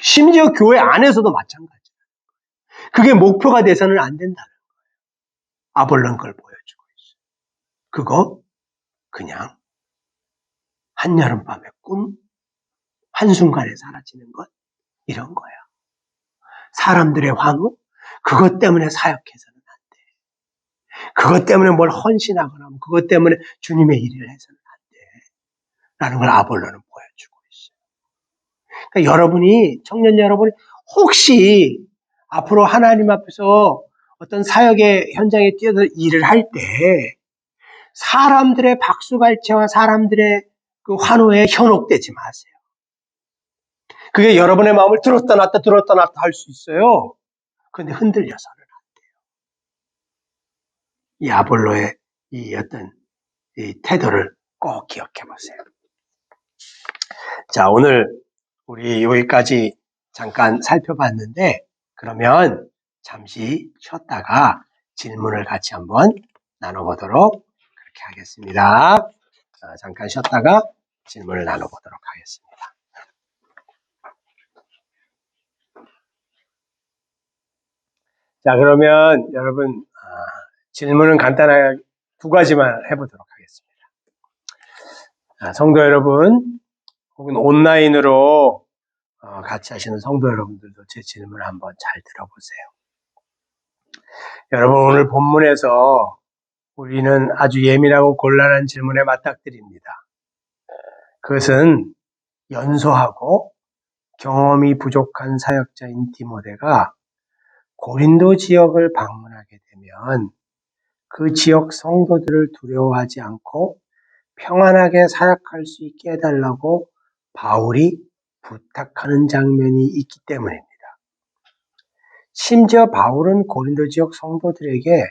심지어 교회 안에서도 마찬가지예요. 그게 목표가 돼서는 안 된다는 거예요. 아볼로는 그걸 보여주고 있어요. 그거 그냥 한여름밤의 꿈, 한순간에 사라지는 것 이런 거야. 사람들의 환호, 그것 때문에 사역해서는 안 돼. 그것 때문에 뭘 헌신하거나 그것 때문에 주님의 일을 해서는 안 돼. 라는 걸 아볼로는 보여주고 있어요. 그러니까 청년 여러분이 혹시 앞으로 하나님 앞에서 어떤 사역의 현장에 뛰어서 일을 할 때 사람들의 박수갈채와 사람들의 그 환호에 현혹되지 마세요. 그게 여러분의 마음을 들었다 놨다 할 수 있어요. 그런데 흔들려서는 안 돼요. 이 아볼로의 이 어떤 이 태도를 꼭 기억해 보세요. 자, 오늘 우리 여기까지 잠깐 살펴봤는데 그러면 잠시 쉬었다가 질문을 같이 한번 나눠보도록 그렇게 하겠습니다. 잠깐 쉬었다가 질문을 나눠보도록 하겠습니다. 자, 그러면 여러분 질문은 간단하게 두 가지만 해보도록 하겠습니다. 성도 여러분, 혹은 온라인으로 같이 하시는 성도 여러분들도 제 질문을 한번 잘 들어보세요. 여러분, 오늘 본문에서 우리는 아주 예민하고 곤란한 질문에 맞닥뜨립니다. 그것은 연소하고 경험이 부족한 사역자인 디모데가 고린도 지역을 방문하게 되면 그 지역 성도들을 두려워하지 않고 평안하게 사역할 수 있게 해달라고 바울이 부탁하는 장면이 있기 때문입니다. 심지어 바울은 고린도 지역 성도들에게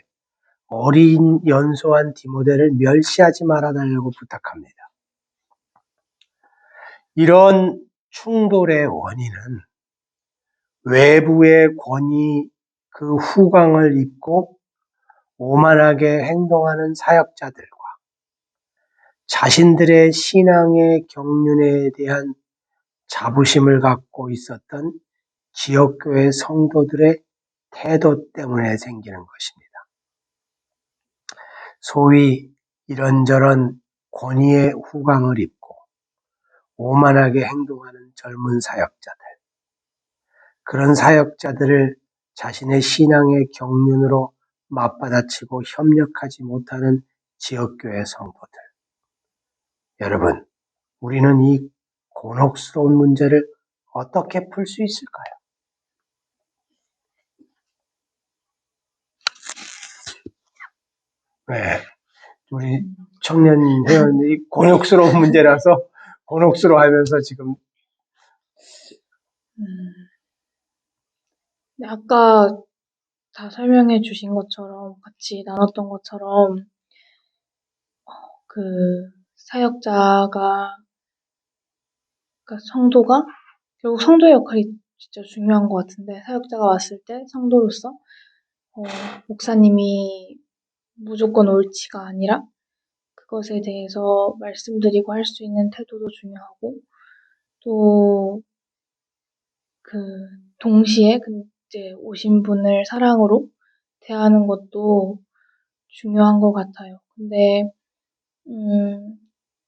어린 연소한 디모데를 멸시하지 말아달라고 부탁합니다. 이런 충돌의 원인은 외부의 권위 그 후광을 입고 오만하게 행동하는 사역자들과 자신들의 신앙의 경륜에 대한 자부심을 갖고 있었던 지역교회 성도들의 태도 때문에 생기는 것입니다. 소위 이런저런 권위의 후광을 입고 오만하게 행동하는 젊은 사역자들, 그런 사역자들을 자신의 신앙의 경륜으로 맞받아치고 협력하지 못하는 지역교회 성도들. 여러분, 우리는 이 곤혹스러운 문제를 어떻게 풀 수 있을까요? 네, 우리 청년 회원들이 곤혹스러운 문제라서 곤혹스러워하면서 지금 네, 아까 다 설명해 주신 것처럼 같이 나눴던 것처럼 그 사역자가 그러니까 성도가 결국 성도의 역할이 진짜 중요한 것 같은데 사역자가 왔을 때 성도로서 목사님이 무조건 옳지가 아니라 그것에 대해서 말씀드리고 할 수 있는 태도도 중요하고 또 그 동시에 이제 오신 분을 사랑으로 대하는 것도 중요한 것 같아요. 근데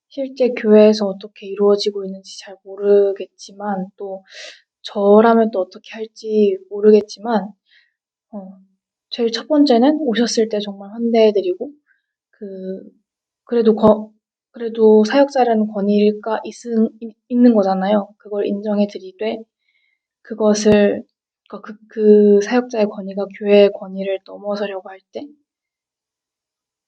실제 교회에서 어떻게 이루어지고 있는지 잘 모르겠지만 또 저라면 또 어떻게 할지 모르겠지만 제일 첫 번째는 오셨을 때 정말 환대해드리고 그래도 사역자라는 권위가 있는 거잖아요. 그걸 인정해드리되 그것을 그 사역자의 권위가 교회의 권위를 넘어서려고 할 때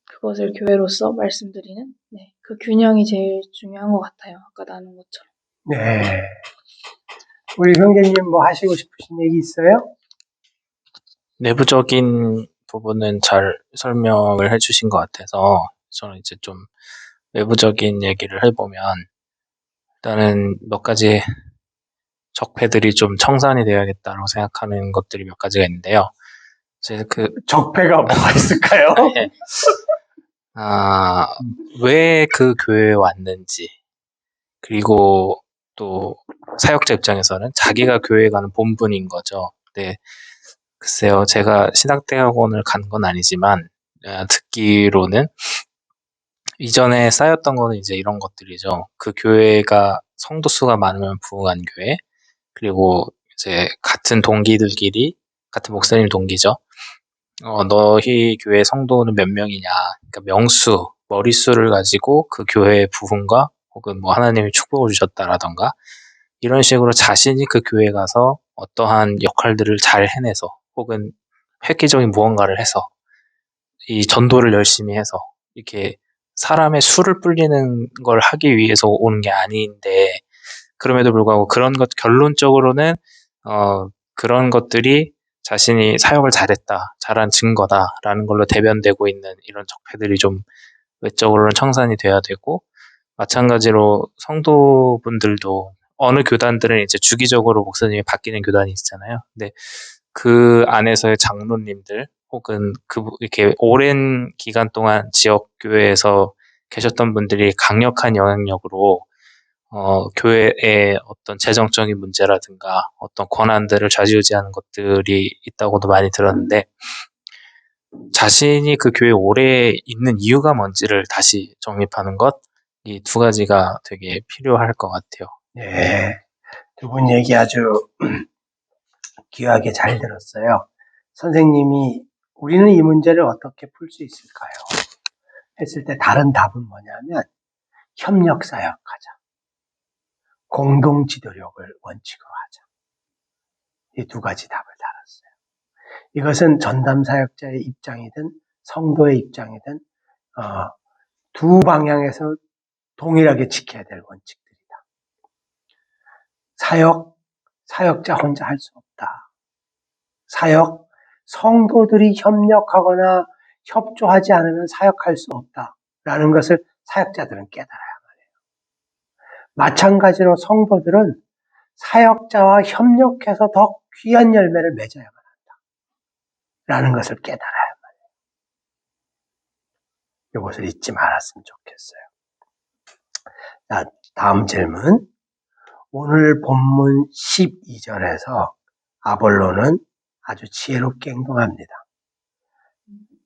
그것을 교회로서 말씀드리는 그 균형이 제일 중요한 것 같아요. 아까 나눈 것처럼. 네. 우리 형제님 뭐 하시고 싶으신 얘기 있어요? 내부적인 부분은 잘 설명을 해주신 것 같아서 저는 이제 좀 외부적인 얘기를 해보면 일단은 몇 가지 적폐들이 좀 청산이 되어야겠다고 생각하는 것들이 몇 가지가 있는데요. 이제 적폐가 뭐가 있을까요? 왜 그 교회에 왔는지, 그리고 또 사역자 입장에서는 자기가 교회에 가는 본분인 거죠. 근데 글쎄요, 제가 신학대학원을 간 건 아니지만 듣기로는 이전에 쌓였던 거는 이제 이런 것들이죠. 그 교회가 성도 수가 많으면 부흥한 교회, 그리고 이제 같은 동기들끼리 같은 목사님 동기죠. 너희 교회 성도는 몇 명이냐? 그러니까 명수, 머릿수를 가지고 그 교회의 부흥과 혹은 뭐 하나님이 축복을 주셨다라던가 이런 식으로 자신이 그 교회에 가서 어떠한 역할들을 잘 해내서 혹은 획기적인 무언가를 해서 이 전도를 열심히 해서 이렇게 사람의 수를 불리는 걸 하기 위해서 오는 게 아닌데 그럼에도 불구하고 그런 것 결론적으로는 그런 것들이 자신이 사역을 잘한 증거다라는 걸로 대변되고 있는 이런 적폐들이 좀 외적으로는 청산이 돼야 되고 마찬가지로 성도분들도 어느 교단들은 이제 주기적으로 목사님이 바뀌는 교단이 있잖아요. 근데 그 안에서의 장로님들 혹은 이렇게 오랜 기간 동안 지역 교회에서 계셨던 분들이 강력한 영향력으로 교회의 어떤 재정적인 문제라든가 어떤 권한들을 좌지우지하는 것들이 있다고도 많이 들었는데 자신이 그 교회에 오래 있는 이유가 뭔지를 다시 정립하는 것, 이 두 가지가 되게 필요할 것 같아요. 네, 두 분 얘기 아주 귀하게 잘 들었어요. 선생님이 우리는 이 문제를 어떻게 풀 수 있을까요? 했을 때 다른 답은 뭐냐면 협력사역하자. 공동지도력을 원칙으로 하자. 이 두 가지 답을 달았어요. 이것은 전담사역자의 입장이든 성도의 입장이든 두 방향에서 동일하게 지켜야 될 원칙들이다. 사역자 혼자 할 수 없다. 사역, 성도들이 협력하거나 협조하지 않으면 사역할 수 없다라는 것을 사역자들은 깨달아야 해요. 마찬가지로 성도들은 사역자와 협력해서 더 귀한 열매를 맺어야만 한다라는 것을 깨달아야 해요. 이것을 잊지 말았으면 좋겠어요. 자, 다음 질문. 오늘 본문 12절에서 아볼로는 아주 지혜롭게 행동합니다.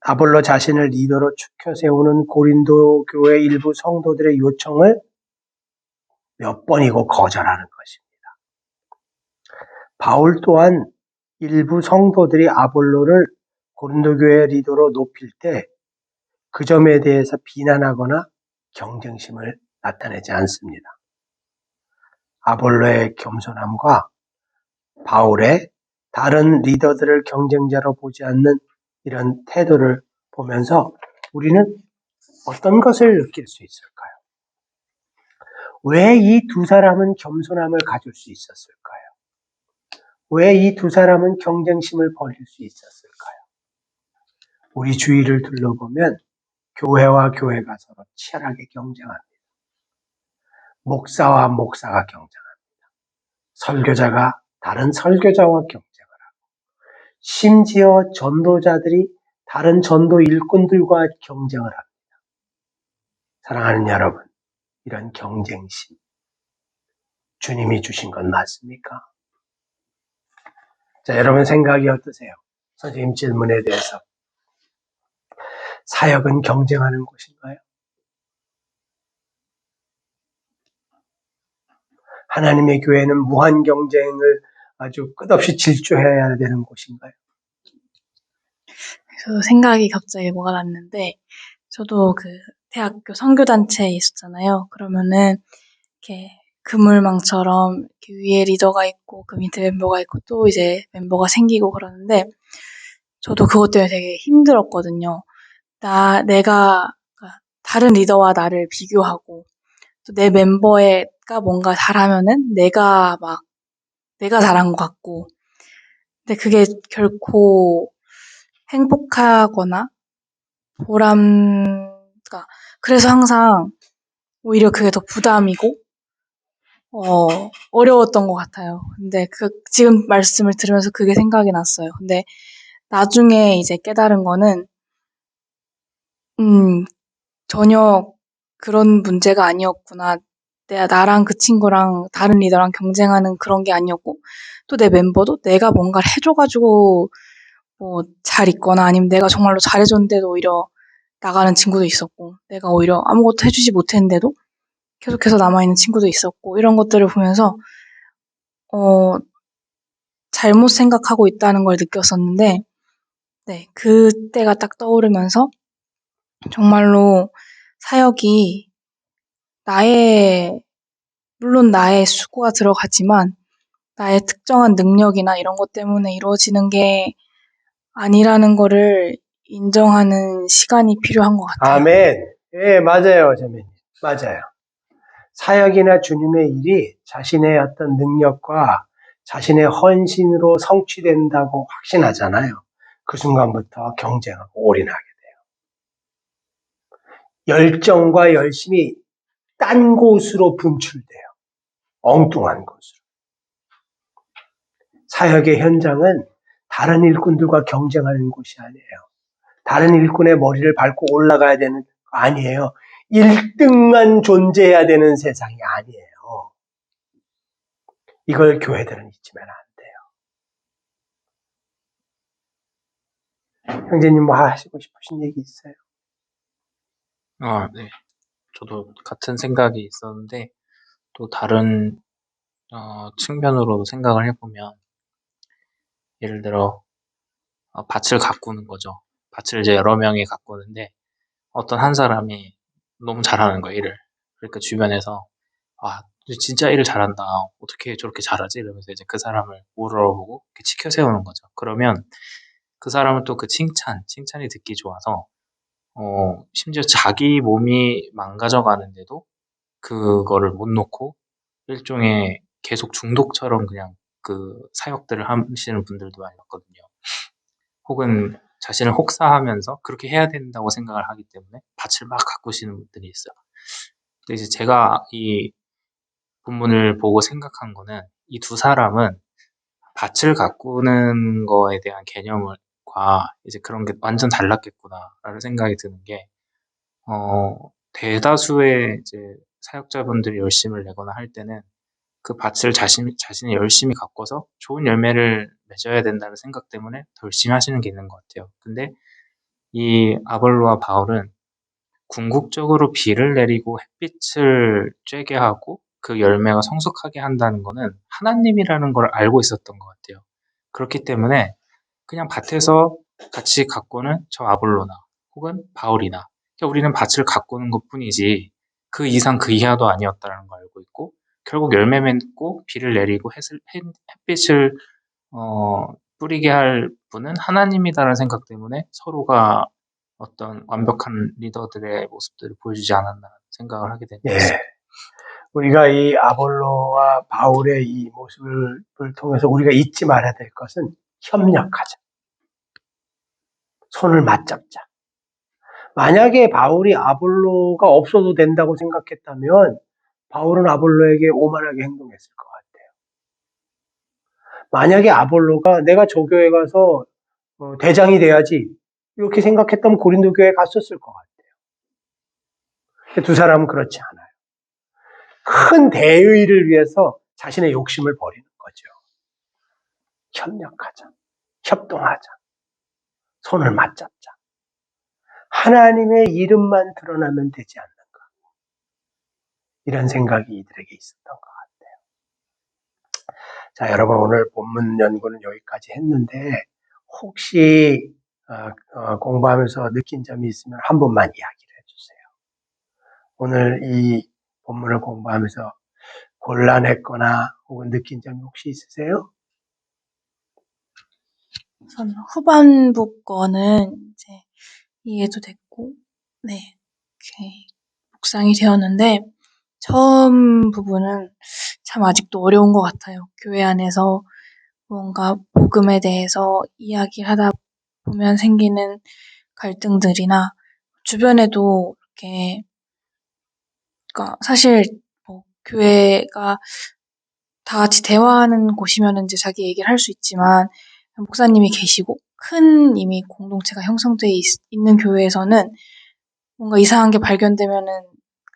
아볼로 자신을 리더로 추켜 세우는 고린도 교회 일부 성도들의 요청을 몇 번이고 거절하는 것입니다. 바울 또한 일부 성도들이 아볼로를 고린도 교회 리더로 높일 때 그 점에 대해서 비난하거나 경쟁심을 나타내지 않습니다. 아볼로의 겸손함과 바울의 다른 리더들을 경쟁자로 보지 않는 이런 태도를 보면서 우리는 어떤 것을 느낄 수 있을까요? 왜 이 두 사람은 겸손함을 가질 수 있었을까요? 왜 이 두 사람은 경쟁심을 벌일 수 있었을까요? 우리 주위를 둘러보면 교회와 교회가 서로 치열하게 경쟁합니다. 목사와 목사가 경쟁합니다. 설교자가 다른 설교자와 경쟁을 하고 심지어 전도자들이 다른 전도 일꾼들과 경쟁을 합니다. 사랑하는 여러분, 이런 경쟁심 주님이 주신 건 맞습니까? 자, 여러분 생각이 어떠세요? 선생님 질문에 대해서. 사역은 경쟁하는 곳인가요? 하나님의 교회는 무한 경쟁을 아주 끝없이 질주해야 되는 곳인가요? 그래서 생각이 갑자기 뭐가 났는데, 저도 그 대학교 선교단체에 있었잖아요. 그러면은 이렇게 그물망처럼 이렇게 위에 리더가 있고 그 밑에 멤버가 있고 또 이제 멤버가 생기고 그러는데 저도 그것 때문에 되게 힘들었거든요. 내가 그러니까 다른 리더와 나를 비교하고 또 내 멤버가 뭔가 잘하면은 내가 잘한 것 같고 근데 그게 결코 행복하거나 그러니까 그래서 항상 오히려 그게 더 부담이고 어려웠던 것 같아요. 근데 지금 말씀을 들으면서 그게 생각이 났어요. 근데 나중에 이제 깨달은 거는 전혀 그런 문제가 아니었구나. 나랑 그 친구랑 다른 리더랑 경쟁하는 그런 게 아니었고 또 내 멤버도 내가 뭔가를 해줘가지고 뭐 잘 있거나 아니면 내가 정말로 잘해줬는데도 오히려 나가는 친구도 있었고 내가 오히려 아무것도 해주지 못했는데도 계속해서 남아있는 친구도 있었고 이런 것들을 보면서 잘못 생각하고 있다는 걸 느꼈었는데 네, 그때가 딱 떠오르면서 정말로 사역이 물론 나의 수고가 들어가지만 나의 특정한 능력이나 이런 것 때문에 이루어지는 게 아니라는 거를 인정하는 시간이 필요한 것 같아요. 아멘. 예, 맞아요, 재민님. 맞아요. 사역이나 주님의 일이 자신의 어떤 능력과 자신의 헌신으로 성취된다고 확신하잖아요. 그 순간부터 경쟁하고 올인하게 돼요. 열정과 열심이 딴 곳으로 분출돼요. 엉뚱한 곳으로. 사역의 현장은 다른 일꾼들과 경쟁하는 곳이 아니에요. 다른 일꾼의 머리를 밟고 올라가야 되는 거 아니에요. 1등만 존재해야 되는 세상이 아니에요. 이걸 교회들은 잊으면 안 돼요. 형제님 뭐 하시고 싶으신 얘기 있어요? 네. 저도 같은 생각이 있었는데, 또 다른, 측면으로도 생각을 해보면, 예를 들어, 밭을 가꾸는 거죠. 밭을 이제 여러 명이 가꾸는데, 어떤 한 사람이 너무 잘하는 거예요, 일을. 그러니까 주변에서, 아, 진짜 일을 잘한다. 어떻게 저렇게 잘하지? 이러면서 이제 그 사람을 우러러보고 이렇게 치켜 세우는 거죠. 그러면 그 사람은 또 그 칭찬이 듣기 좋아서, 심지어 자기 몸이 망가져 가는데도 그거를 못 놓고 일종의 계속 중독처럼 그냥 그 사역들을 하시는 분들도 많이 봤거든요. 혹은 자신을 혹사하면서 그렇게 해야 된다고 생각을 하기 때문에 밭을 막 가꾸시는 분들이 있어요. 근데 이제 제가 이 본문을 보고 생각한 거는 이 두 사람은 밭을 가꾸는 거에 대한 개념과 이제 그런 게 완전 달랐겠구나라는 생각이 드는 게, 대다수의 이제 사역자분들이 열심을 내거나 할 때는 그 밭을 자신이 열심히 가꿔서 좋은 열매를 맺어야 된다는 생각 때문에 더 열심히 하시는 게 있는 것 같아요. 근데 이 아볼로와 바울은 궁극적으로 비를 내리고 햇빛을 쬐게 하고 그 열매가 성숙하게 한다는 거는 하나님이라는 걸 알고 있었던 것 같아요. 그렇기 때문에 그냥 밭에서 같이 가꾸는 저 아볼로나 혹은 바울이나, 그러니까 우리는 밭을 가꾸는 것뿐이지 그 이상 그 이하도 아니었다는 걸 알고 있고, 결국 열매 맺고 비를 내리고 햇빛을 뿌리게 할 분은 하나님이다라는 생각 때문에 서로가 어떤 완벽한 리더들의 모습들을 보여주지 않았나 생각을 하게 되는 것 예. 같습니다. 우리가 이 아볼로와 바울의 이 모습을 통해서 우리가 잊지 말아야 될 것은 협력하자. 손을 맞잡자. 만약에 바울이 아볼로가 없어도 된다고 생각했다면 바울은 아볼로에게 오만하게 행동했을 것 같아요. 만약에 아볼로가 내가 저 교회 가서 대장이 돼야지 이렇게 생각했다면 고린도 교회에 갔었을 것 같아요. 두 사람은 그렇지 않아요. 큰 대의를 위해서 자신의 욕심을 버리는 거죠. 협력하자. 협동하자. 손을 맞잡자. 하나님의 이름만 드러나면 되지 않는가. 이런 생각이 이들에게 있었던 것 같아요. 자, 여러분 오늘 본문 연구는 여기까지 했는데 혹시 공부하면서 느낀 점이 있으면 한 번만 이야기를 해주세요. 오늘 이 본문을 공부하면서 곤란했거나 혹은 느낀 점이 혹시 있으세요? 우선 후반부 거는 이제 이해도 됐고, 네, 이렇게 묵상이 되었는데, 처음 부분은 참 아직도 어려운 것 같아요. 교회 안에서 뭔가 복음에 대해서 이야기를 하다 보면 생기는 갈등들이나 주변에도 이렇게, 그러니까 사실 뭐 교회가 다 같이 대화하는 곳이면 이제 자기 얘기를 할 수 있지만 목사님이 계시고 큰 이미 공동체가 형성되어 있는 교회에서는 뭔가 이상한 게 발견되면은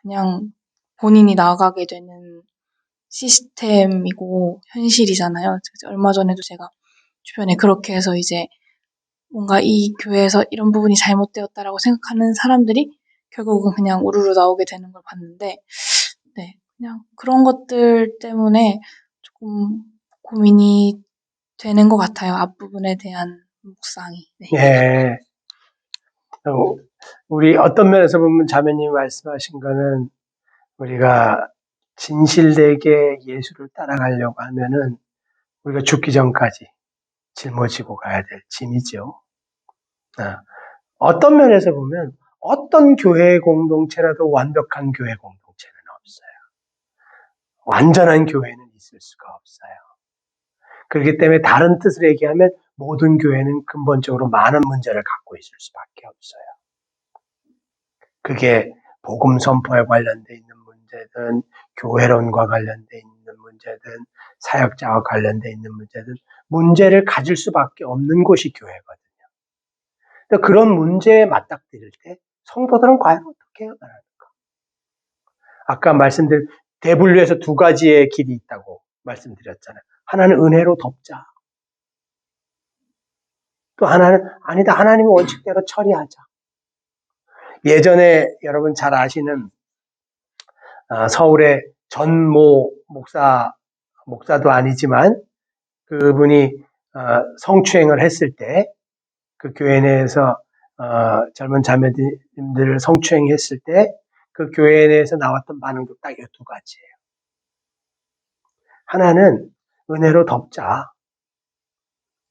그냥 본인이 나가게 되는 시스템이고 현실이잖아요. 얼마 전에도 제가 주변에 그렇게 해서 이제 뭔가 이 교회에서 이런 부분이 잘못되었다라고 생각하는 사람들이 결국은 그냥 우르르 나오게 되는 걸 봤는데, 네, 그냥 그런 것들 때문에 조금 고민이 되는 것 같아요. 앞부분에 대한 묵상이. 네. 네. 우리 어떤 면에서 보면 자매님이 말씀하신 거는 우리가 진실되게 예수를 따라가려고 하면은 우리가 죽기 전까지 짊어지고 가야 될 짐이죠. 어떤 면에서 보면 어떤 교회 공동체라도 완벽한 교회 공동체는 없어요. 완전한 교회는 있을 수가 없어요. 그렇기 때문에 다른 뜻을 얘기하면 모든 교회는 근본적으로 많은 문제를 갖고 있을 수밖에 없어요. 그게 복음 선포에 관련돼 있는 문제든 교회론과 관련돼 있는 문제든 사역자와 관련돼 있는 문제든 문제를 가질 수밖에 없는 곳이 교회거든요. 그런 문제에 맞닥뜨릴 때 성도들은 과연 어떻게 해야 하는가? 아까 말씀드린 대분류에서 두 가지의 길이 있다고 말씀드렸잖아요. 하나는 은혜로 덮자. 또 하나는 아니다. 하나님의 원칙대로 처리하자. 예전에 여러분 잘 아시는 서울의 전모 목사도 아니지만 그분이 성추행을 했을 때 그 교회 내에서 젊은 자매님들을 성추행했을 때 그 교회 내에서 나왔던 반응도 딱 이 두 가지예요. 하나는 은혜로 덮자.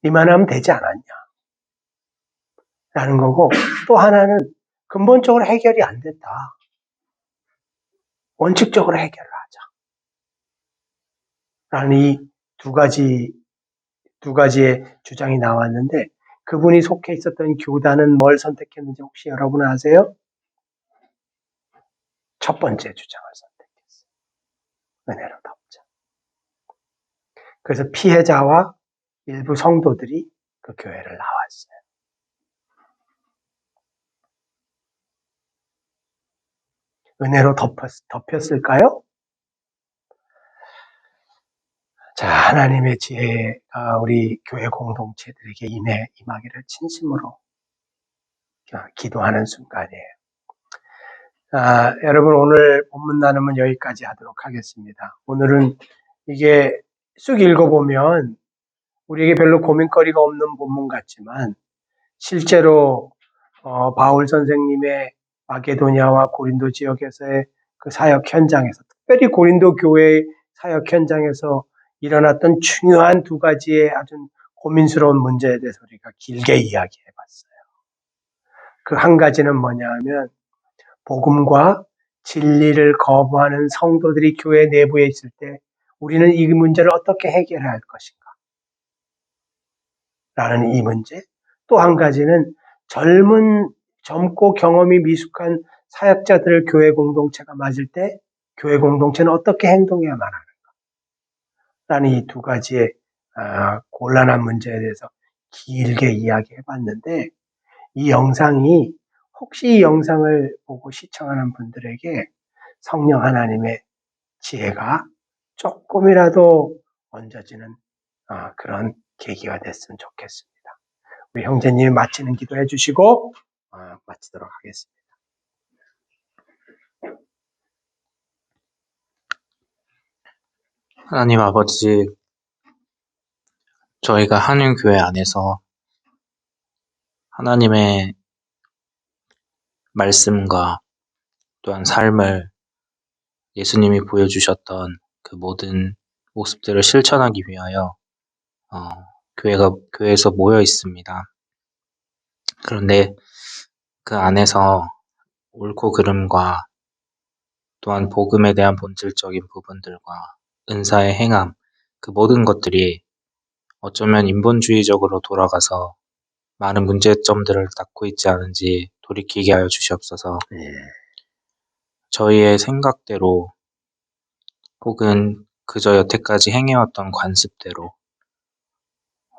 이만하면 되지 않았냐. 라는 거고 또 하나는 근본적으로 해결이 안 됐다. 원칙적으로 해결을 하자. 라는 이 두 가지의 주장이 나왔는데 그분이 속해 있었던 교단은 뭘 선택했는지 혹시 여러분 아세요? 첫 번째 주장을 선택했어요. 은혜로 덮자. 그래서 피해자와 일부 성도들이 그 교회를 나왔어요. 은혜로 덮였을까요? 자, 하나님의 지혜가 우리 교회 공동체들에게 임하기를 진심으로 기도하는 순간이에요. 여러분 오늘 본문 나눔은 여기까지 하도록 하겠습니다. 오늘은 이게 쑥 읽어보면 우리에게 별로 고민거리가 없는 본문 같지만 실제로 바울 선생님의 마게도냐와 고린도 지역에서의 그 사역 현장에서 특별히 고린도 교회의 사역 현장에서 일어났던 중요한 두 가지의 아주 고민스러운 문제에 대해서 우리가 길게 이야기해 봤어요. 그 한 가지는 뭐냐 하면 복음과 진리를 거부하는 성도들이 교회 내부에 있을 때 우리는 이 문제를 어떻게 해결해야 할 것인가? 라는 이 문제. 또 한 가지는 젊고 경험이 미숙한 사역자들을 교회 공동체가 맞을 때 교회 공동체는 어떻게 행동해야만 하는가? 라는 이 두 가지의 곤란한 문제에 대해서 길게 이야기해 봤는데 이 영상이 혹시 이 영상을 보고 시청하는 분들에게 성령 하나님의 지혜가 조금이라도 얹어지는 그런 계기가 됐으면 좋겠습니다. 우리 형제님이 마치는 기도해 주시고 마치도록 하겠습니다. 하나님 아버지, 저희가 한윤교회 안에서 하나님의 말씀과 또한 삶을 예수님이 보여주셨던 그 모든 모습들을 실천하기 위하여 교회에서 모여 있습니다. 그런데 그 안에서 옳고 그름과 또한 복음에 대한 본질적인 부분들과 은사의 행함, 그 모든 것들이 어쩌면 인본주의적으로 돌아가서 많은 문제점들을 닦고 있지 않은지 돌이키게 하여 주시옵소서. 저희의 생각대로 혹은 그저 여태까지 행해왔던 관습대로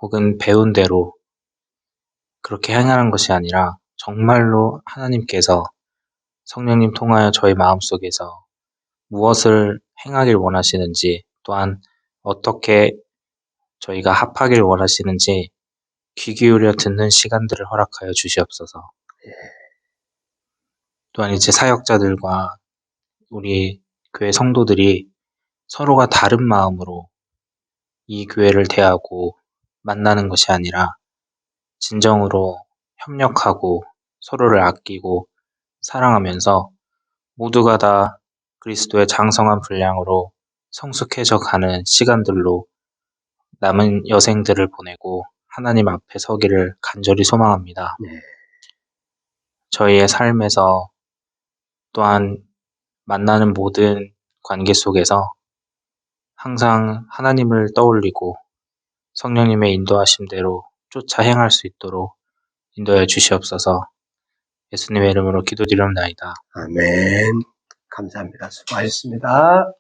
혹은 배운 대로 그렇게 행하는 것이 아니라 정말로 하나님께서 성령님 통하여 저희 마음속에서 무엇을 행하길 원하시는지 또한 어떻게 저희가 합하길 원하시는지 귀 기울여 듣는 시간들을 허락하여 주시옵소서. 또한 이제 사역자들과 우리 교회 성도들이 서로가 다른 마음으로 이 교회를 대하고 만나는 것이 아니라 진정으로 협력하고 서로를 아끼고 사랑하면서 모두가 다 그리스도의 장성한 분량으로 성숙해져 가는 시간들로 남은 여생들을 보내고 하나님 앞에 서기를 간절히 소망합니다. 저희의 삶에서 또한 만나는 모든 관계 속에서 항상 하나님을 떠올리고 성령님의 인도하심대로 쫓아 행할 수 있도록 인도해 주시옵소서. 예수님의 이름으로 기도드리옵나이다. 아멘. 감사합니다. 수고하셨습니다.